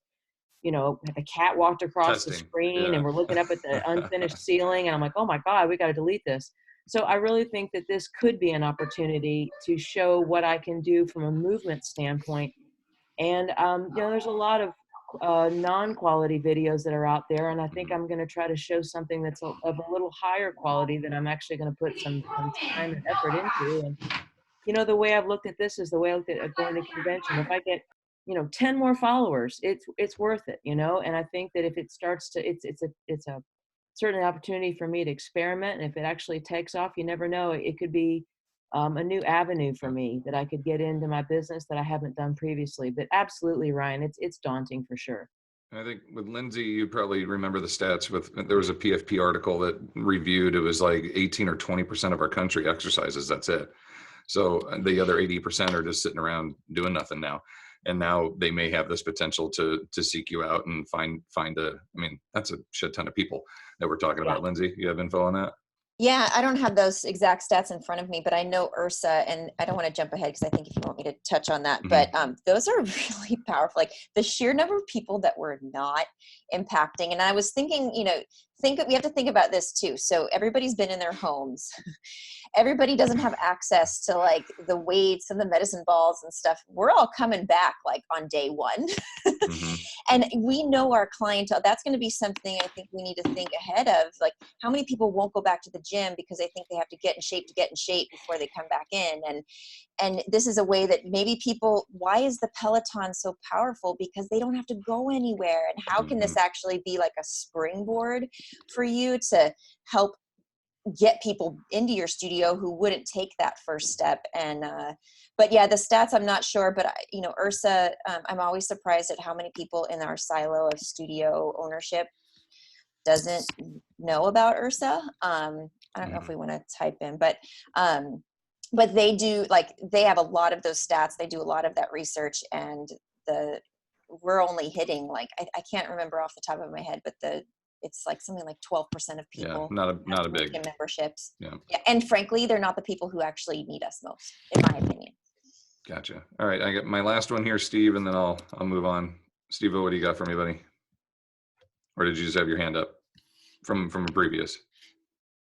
the cat walked across the screen, and we're looking up at the unfinished ceiling. And I'm like, oh my God, we got to delete this. So I really think that this could be an opportunity to show what I can do from a movement standpoint. And, there's a lot of non-quality videos that are out there. And I think I'm going to try to show something that's of a little higher quality that I'm actually going to put some time and effort into. And, the way I've looked at this is the way I looked at going to convention. If I get, 10 more followers, it's worth it, And I think that if it starts to, it's a certainly an opportunity for me to experiment. And if it actually takes off, you never know. It could be a new avenue for me that I could get into my business that I haven't done previously. But absolutely, Ryan, it's daunting for sure. I think with Lindsay, you probably remember the stats. There was a PFP article that reviewed, it was like 18 or 20% of our country exercises. That's it. So the other 80% are just sitting around doing nothing now. and now they may have this potential to seek you out and find I mean, that's a shit ton of people that we're talking about. Lindsay, you have info on that? Yeah, I don't have those exact stats in front of me, but I know Ursa, and I don't want to jump ahead because I think if you want me to touch on that, but those are really powerful. Like the sheer number of people that we're not impacting. And I was thinking, you know, we have to think about this too. So everybody's been in their homes. Everybody doesn't have access to like the weights and the medicine balls and stuff. We're all coming back like on day one. And we know our clientele. That's going to be something I think we need to think ahead of. Like how many people won't go back to the gym because they think they have to get in shape before they come back in. And this is a way that maybe people, why is the Peloton so powerful? Because they don't have to go anywhere. And how can this actually be like a springboard for you to help get people into your studio who wouldn't take that first step? And but yeah, the stats I'm not sure, but you know, Ursa, I'm always surprised at how many people in our silo of studio ownership doesn't know about Ursa. I don't know if we want to type in, but they do, like they have a lot of those stats. They do a lot of that research, and we're only hitting like I can't remember off the top of my head, but it's like something like 12% of people. Yeah, not a big memberships. Yeah. And frankly, they're not the people who actually need us most, in my opinion. Gotcha. All right, I got my last one here, Steve, and then I'll move on. Steve, what do you got for me, buddy? Or did you just have your hand up from a previous?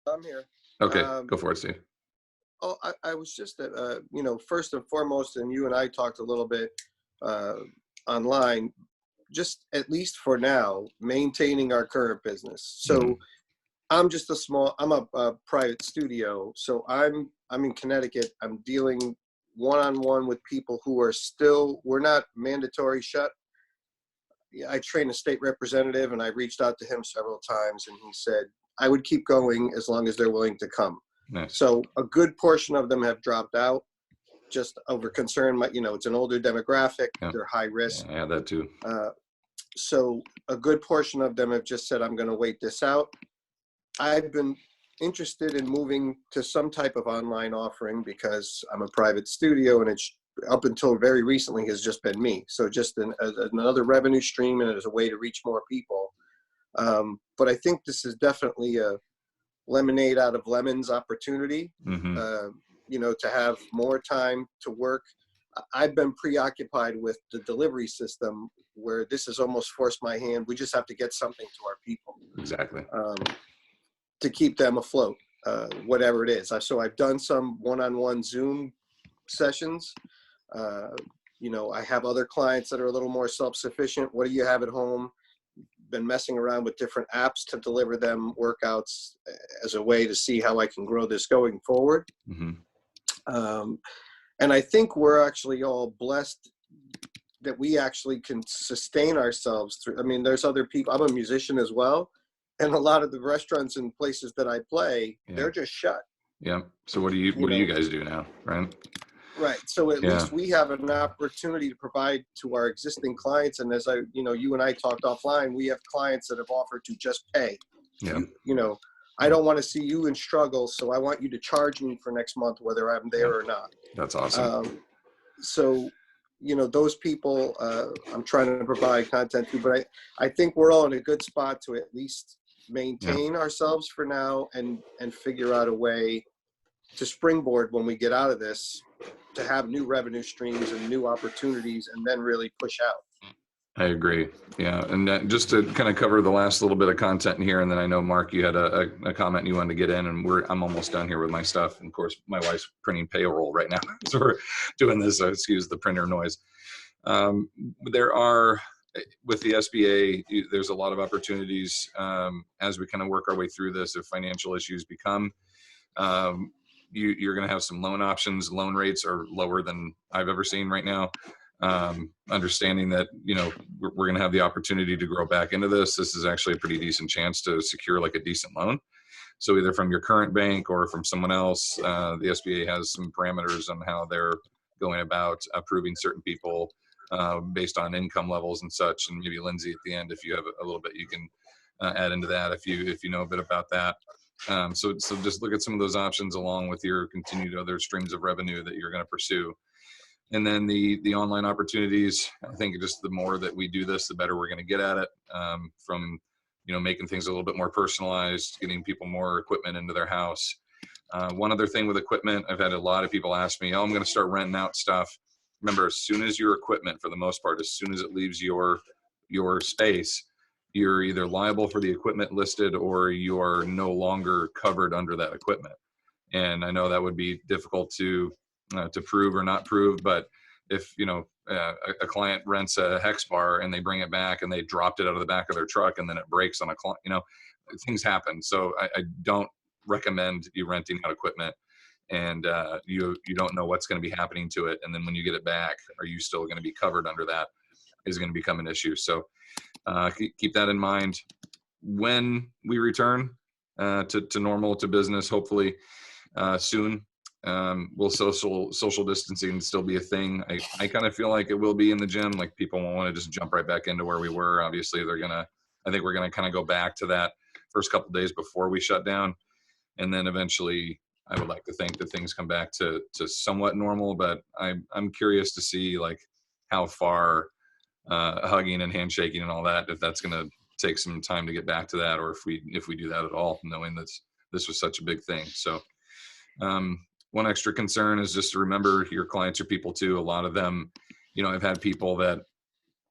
I'm here. Okay, go for it, Steve. Oh, I was just at, you know, first and foremost, and you and I talked a little bit online, just at least for now, maintaining our current business. So I'm just I'm a private studio. So I'm in Connecticut. I'm dealing one-on-one with people who are we're not mandatory shut. I train a state representative, and I reached out to him several times, and he said I would keep going as long as they're willing to come. Nice. So a good portion of them have dropped out just over concern. You know, it's an older demographic. Yeah. They're high risk. Yeah, that too. So a good portion of them have just said, I'm going to wait this out. I've been interested in moving to some type of online offering because I'm a private studio, and it's up until very recently has just been me. So just another revenue stream, and as a way to reach more people. But I think this is definitely a lemonade out of lemons opportunity, you know, to have more time to work. I've been preoccupied with the delivery system where this has almost forced my hand. We just have to get something to our people. Exactly. To keep them afloat, whatever it is. So I've done some one-on-one Zoom sessions. You know, I have other clients that are a little more self-sufficient. What do you have at home? Been messing around with different apps to deliver them workouts as a way to see how I can grow this going forward. And I think we're actually all blessed that we actually can sustain ourselves through. I mean, there's other people. I'm a musician as well, and a lot of the restaurants and places that I play, they're just shut. Yeah. So what do you guys do now, Ryan? Right. So at least we have an opportunity to provide to our existing clients. And as you and I talked offline, we have clients that have offered to just pay. Yeah. You know, I don't want to see you in struggle, so I want you to charge me for next month, whether I'm there or not. That's awesome. So, you know, those people, I'm trying to provide content to, but I think we're all in a good spot to at least maintain ourselves for now and figure out a way to springboard when we get out of this, to have new revenue streams and new opportunities, and then really push out. I agree. Yeah. And just to kind of cover the last little bit of content in here, and then I know, Mark, you had a comment you wanted to get in, and I'm almost done here with my stuff. And of course, my wife's printing payroll right now. So we're doing this, so excuse the printer noise. There are, with the SBA, there's a lot of opportunities as we kind of work our way through this. If financial issues become, you're going to have some loan options. Loan rates are lower than I've ever seen right now. Understanding that, you know, we're going to have the opportunity to grow back into this. This is actually a pretty decent chance to secure like a decent loan. So either from your current bank or from someone else, the SBA has some parameters on how they're going about approving certain people based on income levels and such. And maybe Lindsay at the end, if you have a little bit, you can add into that if you know a bit about that. So just look at some of those options along with your continued other streams of revenue that you're going to pursue. And then the online opportunities, I think just the more that we do this, the better we're going to get at it. From, making things a little bit more personalized, getting people more equipment into their house. One other thing with equipment, I've had a lot of people ask me, I'm going to start renting out stuff. Remember, as soon as your equipment, for the most part, as soon as it leaves your space, you're either liable for the equipment listed or you are no longer covered under that equipment. And I know that would be difficult to prove or not prove, but if a client rents a hex bar and they bring it back and they dropped it out of the back of their truck and then it breaks on a client, things happen. So I don't recommend you renting out equipment, and you don't know what's going to be happening to it, and then when you get it back, are you still going to be covered under that, is going to become an issue. So keep that in mind when we return to normal, to business, hopefully soon. Will social distancing still be a thing? I kind of feel like it will be in the gym. Like, people won't want to just jump right back into where we were. Obviously, I think we're gonna kind of go back to that first couple of days before we shut down, and then eventually I would like to think that things come back to somewhat normal. But I'm curious to see like how far hugging and handshaking and all that, if that's gonna take some time to get back to that, or if we do that at all, knowing that this was such a big thing. So one extra concern is just to remember your clients are people too. A lot of them, I've had people that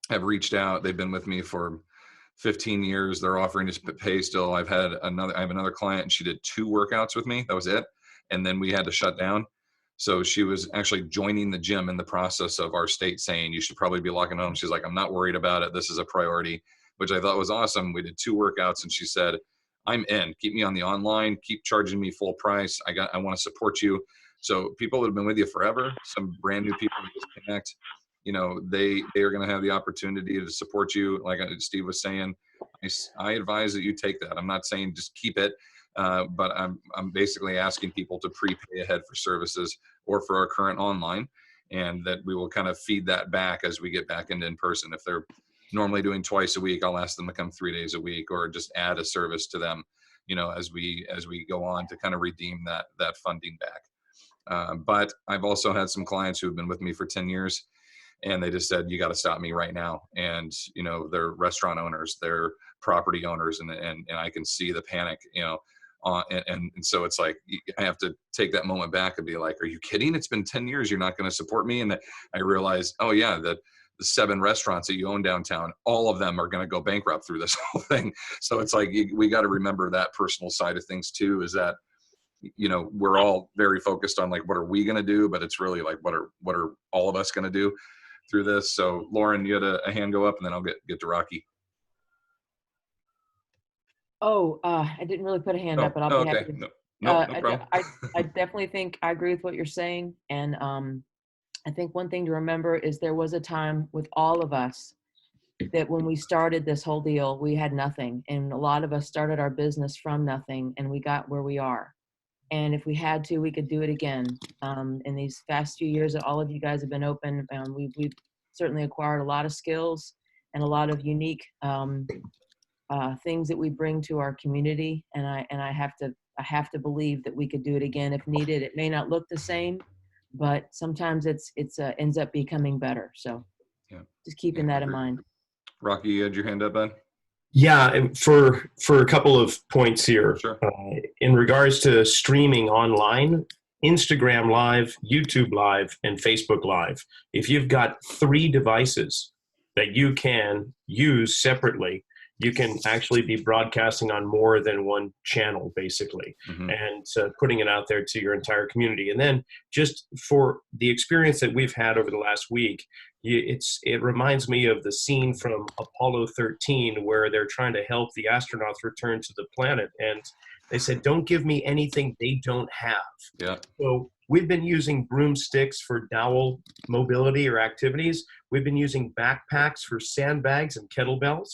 have reached out. They've been with me for 15 years. They're offering to pay still. I have another client, and she did 2 workouts with me. That was it. And then we had to shut down. So she was actually joining the gym in the process of our state saying, you should probably be locking home. She's like, I'm not worried about it. This is a priority, which I thought was awesome. We did 2 workouts, and she said, I'm in. Keep me on the online. Keep charging me full price. I want to support you. So people that have been with you forever, some brand new people that just connect, they are going to have the opportunity to support you. Like Steve was saying, I advise that you take that. I'm not saying just keep it, but I'm basically asking people to prepay ahead for services or for our current online, and that we will kind of feed that back as we get back into in-person. If they're normally doing twice a week, I'll ask them to come 3 days a week, or just add a service to them, as we go on to kind of redeem that funding back. But I've also had some clients who have been with me for 10 years, and they just said, you got to stop me right now. And, they're restaurant owners, they're property owners, and I can see the panic, and so it's like, I have to take that moment back and be like, are you kidding? It's been 10 years. You're not going to support me. And I realized, oh yeah, the 7 restaurants that you own downtown, all of them are going to go bankrupt through this whole thing. So it's like, we got to remember that personal side of things too, is that, we're all very focused on like, what are we going to do? But it's really like, what are all of us going to do through this? So Lauren, you had a hand go up, and then I'll get to Rocky. Oh, I didn't really put a hand up, but I'll be happy. No problem. I definitely think I agree with what you're saying. And I think one thing to remember is there was a time with all of us that when we started this whole deal, we had nothing. And a lot of us started our business from nothing, and we got where we are. And if we had to, we could do it again. In these past few years that all of you guys have been open, we've certainly acquired a lot of skills and a lot of unique things that we bring to our community. And I have to believe that we could do it again if needed. It may not look the same, but sometimes it's ends up becoming better. So yeah, just keeping that in mind. Rocky, you had your hand up, bud? Yeah, and for a couple of points here. Sure. In regards to streaming online, Instagram Live, YouTube Live, and Facebook Live. If you've got 3 devices that you can use separately, you can actually be broadcasting on more than one channel, basically, and putting it out there to your entire community. And then just for the experience that we've had over the last week, it reminds me of the scene from Apollo 13 where they're trying to help the astronauts return to the planet. And they said, don't give me anything they don't have. Yeah. So we've been using broomsticks for dowel mobility or activities. We've been using backpacks for sandbags and kettlebells.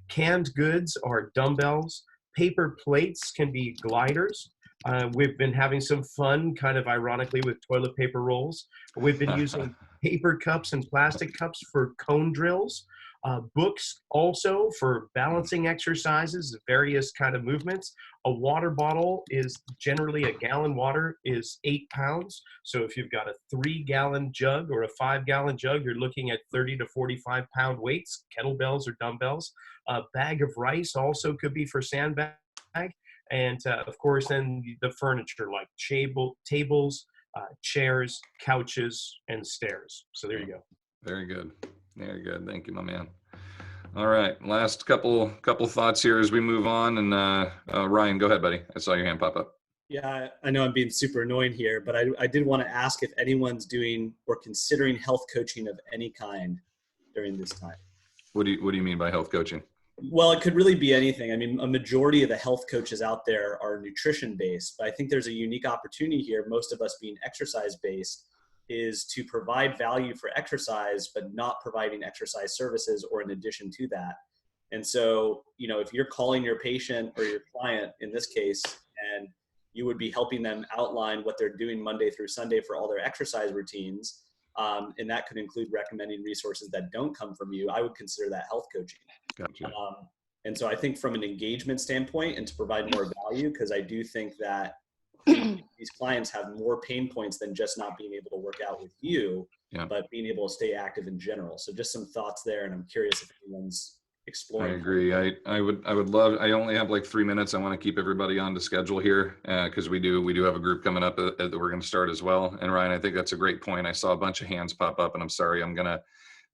Canned goods are dumbbells. Paper plates can be gliders. We've been having some fun, kind of ironically, with toilet paper rolls. We've been using paper cups and plastic cups for cone drills. Books also for balancing exercises, various kind of movements. A water bottle is generally, a gallon water is 8 pounds. So if you've got a 3-gallon jug or a 5-gallon jug, you're looking at 30 to 45 pound weights, kettlebells or dumbbells. A bag of rice also could be for sandbag. And of course, then the furniture like tables, chairs, couches, and stairs. So there you go. Very good. Very good. Thank you, my man. All right. Last couple thoughts here as we move on. And Ryan, go ahead, buddy. I saw your hand pop up. Yeah, I know I'm being super annoying here, but I did want to ask if anyone's doing or considering health coaching of any kind during this time. What do you mean by health coaching? Well, it could really be anything. I mean, a majority of the health coaches out there are nutrition based, but I think there's a unique opportunity here, most of us being exercise based, is to provide value for exercise, but not providing exercise services or in addition to that. And so, you know, if you're calling your patient or your client in this case, and you would be helping them outline what they're doing Monday through Sunday for all their exercise routines, and that could include recommending resources that don't come from you, I would consider that health coaching. Gotcha. And so I think from an engagement standpoint and to provide more value, because I do think that these clients have more pain points than just not being able to work out with you, but being able to stay active in general. So just some thoughts there. And I'm curious if anyone's exploring. I agree. I would love, I only have like 3 minutes. I want to keep everybody on to schedule here because we do have a group coming up that we're going to start as well. And Ryan, I think that's a great point. I saw a bunch of hands pop up and I'm sorry, I'm going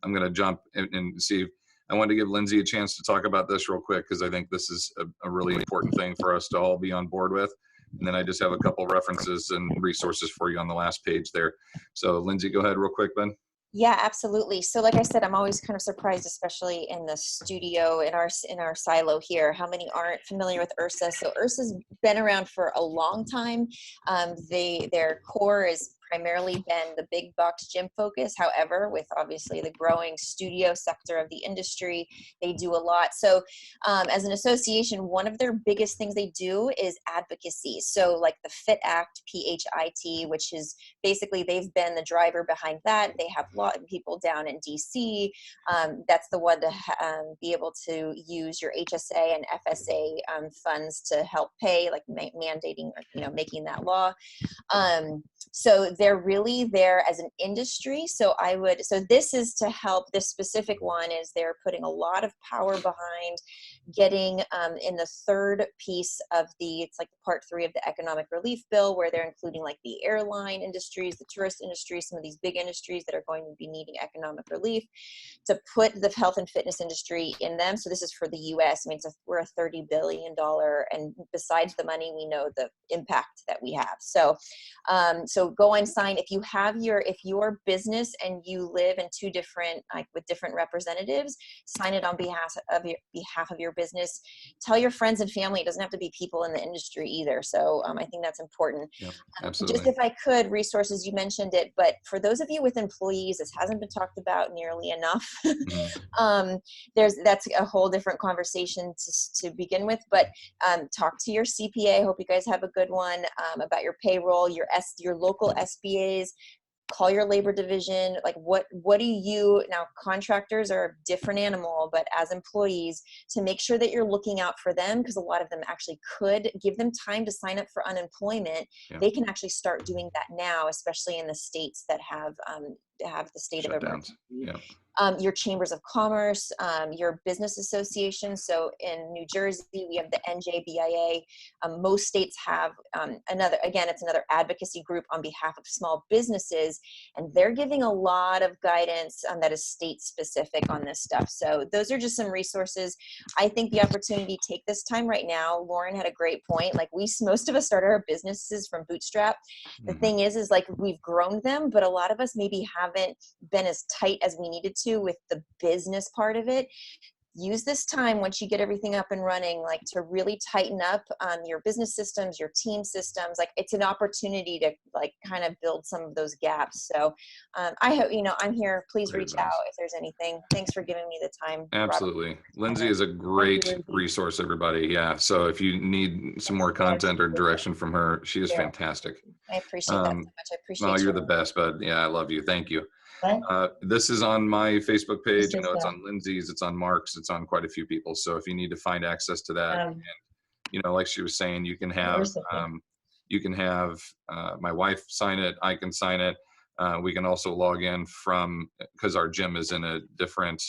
to jump and see. I wanted to give Lindsay a chance to talk about this real quick because I think this is a really important thing for us to all be on board with. And then I just have a couple references and resources for you on the last page there. So Lindsay, go ahead real quick, Ben. Yeah, absolutely. So like I said, I'm always kind of surprised, especially in the studio, in our silo here, how many aren't familiar with IHRSA. So IHRSA's been around for a long time. Their core is primarily been the big box gym focus. However, with obviously the growing studio sector of the industry, they do a lot. So as an association, one of their biggest things they do is advocacy. So like the FIT Act, PHIT, which is basically they've been the driver behind that. They have a lot of people down in DC. That's the one to be able to use your HSA and FSA funds to help pay, like mandating, or, making that law. So they're really there as an industry. So this is to help. This specific one is they're putting a lot of power behind getting in the third piece of it's like part 3 of the economic relief bill, where they're including like the airline industries, the tourist industry, some of these big industries that are going to be needing economic relief, to put the health and fitness industry in them. So this is for the US. I mean, we're a $30 billion, and besides the money, we know the impact that we have. So go and sign. If your business and you live in 2 different, like with different representatives, sign it on behalf of your business. Tell your friends and family. It doesn't have to be people in the industry either. So I think that's important. Yep, absolutely. Just if I could, resources, you mentioned it, but for those of you with employees, this hasn't been talked about nearly enough. That's a whole different conversation to begin with, but talk to your CPA. I hope you guys have a good one about your payroll, your local SBAs. Call your labor division. Like what do you, now contractors are a different animal, but as employees, to make sure that you're looking out for them, because a lot of them actually could give them time to sign up for unemployment. Yeah. They can actually start doing that now, especially in the states that have the state of emergency. Yeah. Your chambers of commerce, your business associations. So in New Jersey, we have the NJBIA. Most states have it's another advocacy group on behalf of small businesses, and they're giving a lot of guidance that is state specific on this stuff. So those are just some resources. I think the opportunity, take this time right now. Lauren had a great point. Like most of us started our businesses from bootstrap. The thing is like we've grown them, but a lot of us maybe haven't been as tight as we needed to with the business part of it. Use this time once you get everything up and running, like to really tighten up your business systems, your team systems. Like it's an opportunity to like kind of build some of those gaps. So I hope, I'm here. Please reach out if there's anything. Thanks for giving me the time. Absolutely. Robert. Lindsay is a great resource, everybody. Yeah. So if you need some more content or direction from her, she is fantastic. I appreciate that so much. I appreciate you're the best, bud. Yeah, I love you. Thank you. This is on my Facebook page. This I is know it's that. on Lindsay's, it's on Mark's, it's on quite a few people. So if you need to find access to that, and, you know, like she was saying, you can have my wife sign it. I can sign it. We can also log in from, because our gym is in a different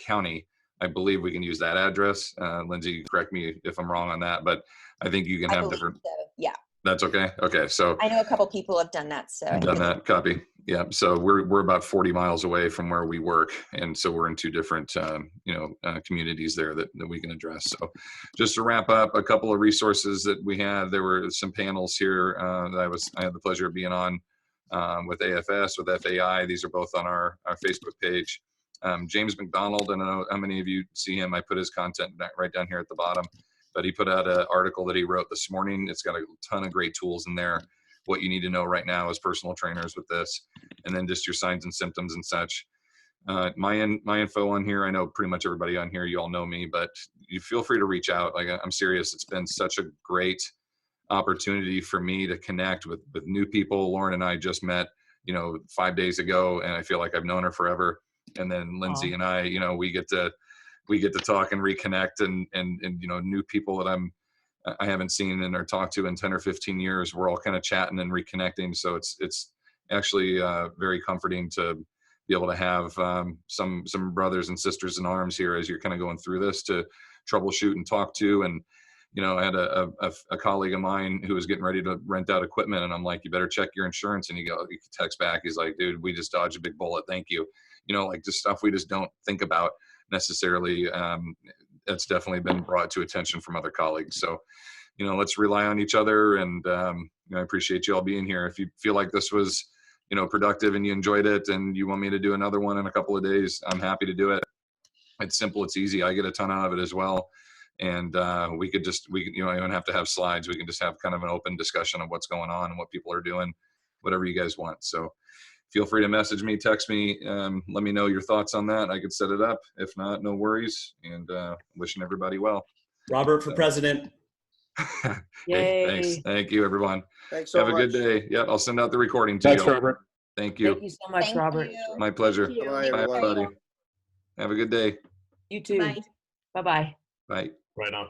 county. I believe we can use that address. Lindsay, correct me if I'm wrong on that, but I think you can I have believe different. so. Yeah, That's okay. Okay, so I know a couple people have done that. So I think done it's- that. Copy. Yeah. So we're about 40 miles away from where we work, and so we're in two different communities there that we can address. So just to wrap up, a couple of resources that we had. There were some panels here that I had the pleasure of being on with AFS, with FAI. These are both on our Facebook page. James McDonald, I don't know how many of you see him. I put his content right down here at the bottom, but he put out an article that he wrote this morning. It's got a ton of great tools in there. What you need to know right now as personal trainers with this, and then just your signs and symptoms and such. My info on here, I know pretty much everybody on here, you all know me, but you feel free to reach out. Like, I'm serious. It's been such a great opportunity for me to connect with new people. Lauren and I just met, 5 days ago, and I feel like I've known her forever. And then Lindsay and I, we get to talk and reconnect, and new people that I haven't seen and or talked to in 10 or 15 years. We're all kind of chatting and reconnecting. So it's actually very comforting to be able to have some brothers and sisters in arms here as you're kind of going through this to troubleshoot and talk to. And, I had a colleague of mine who was getting ready to rent out equipment, and I'm like, you better check your insurance. And he texts back. He's like, dude, we just dodged a big bullet. Thank you. Like just stuff we just don't think about necessarily. It's definitely been brought to attention from other colleagues. So, let's rely on each other. And I appreciate you all being here. If you feel like this was, productive and you enjoyed it and you want me to do another one in a couple of days, I'm happy to do it. It's simple. It's easy. I get a ton out of it as well. And we can, you don't have to have slides. We can just have kind of an open discussion of what's going on and what people are doing, whatever you guys want. So feel free to message me, text me, let me know your thoughts on that. I could set it up. If not, no worries. And wishing everybody well. Robert for president. Hey, thanks. Thank you, everyone. Thanks so Have much. a good day. Yeah, I'll send out the recording to Thanks, you. Robert. Thank you. Thank you so much, Thank Robert. you. My pleasure. Thank you. Bye, Bye, everyone. everybody. Have a good day. You too. Bye. Bye-bye. Bye. Right on.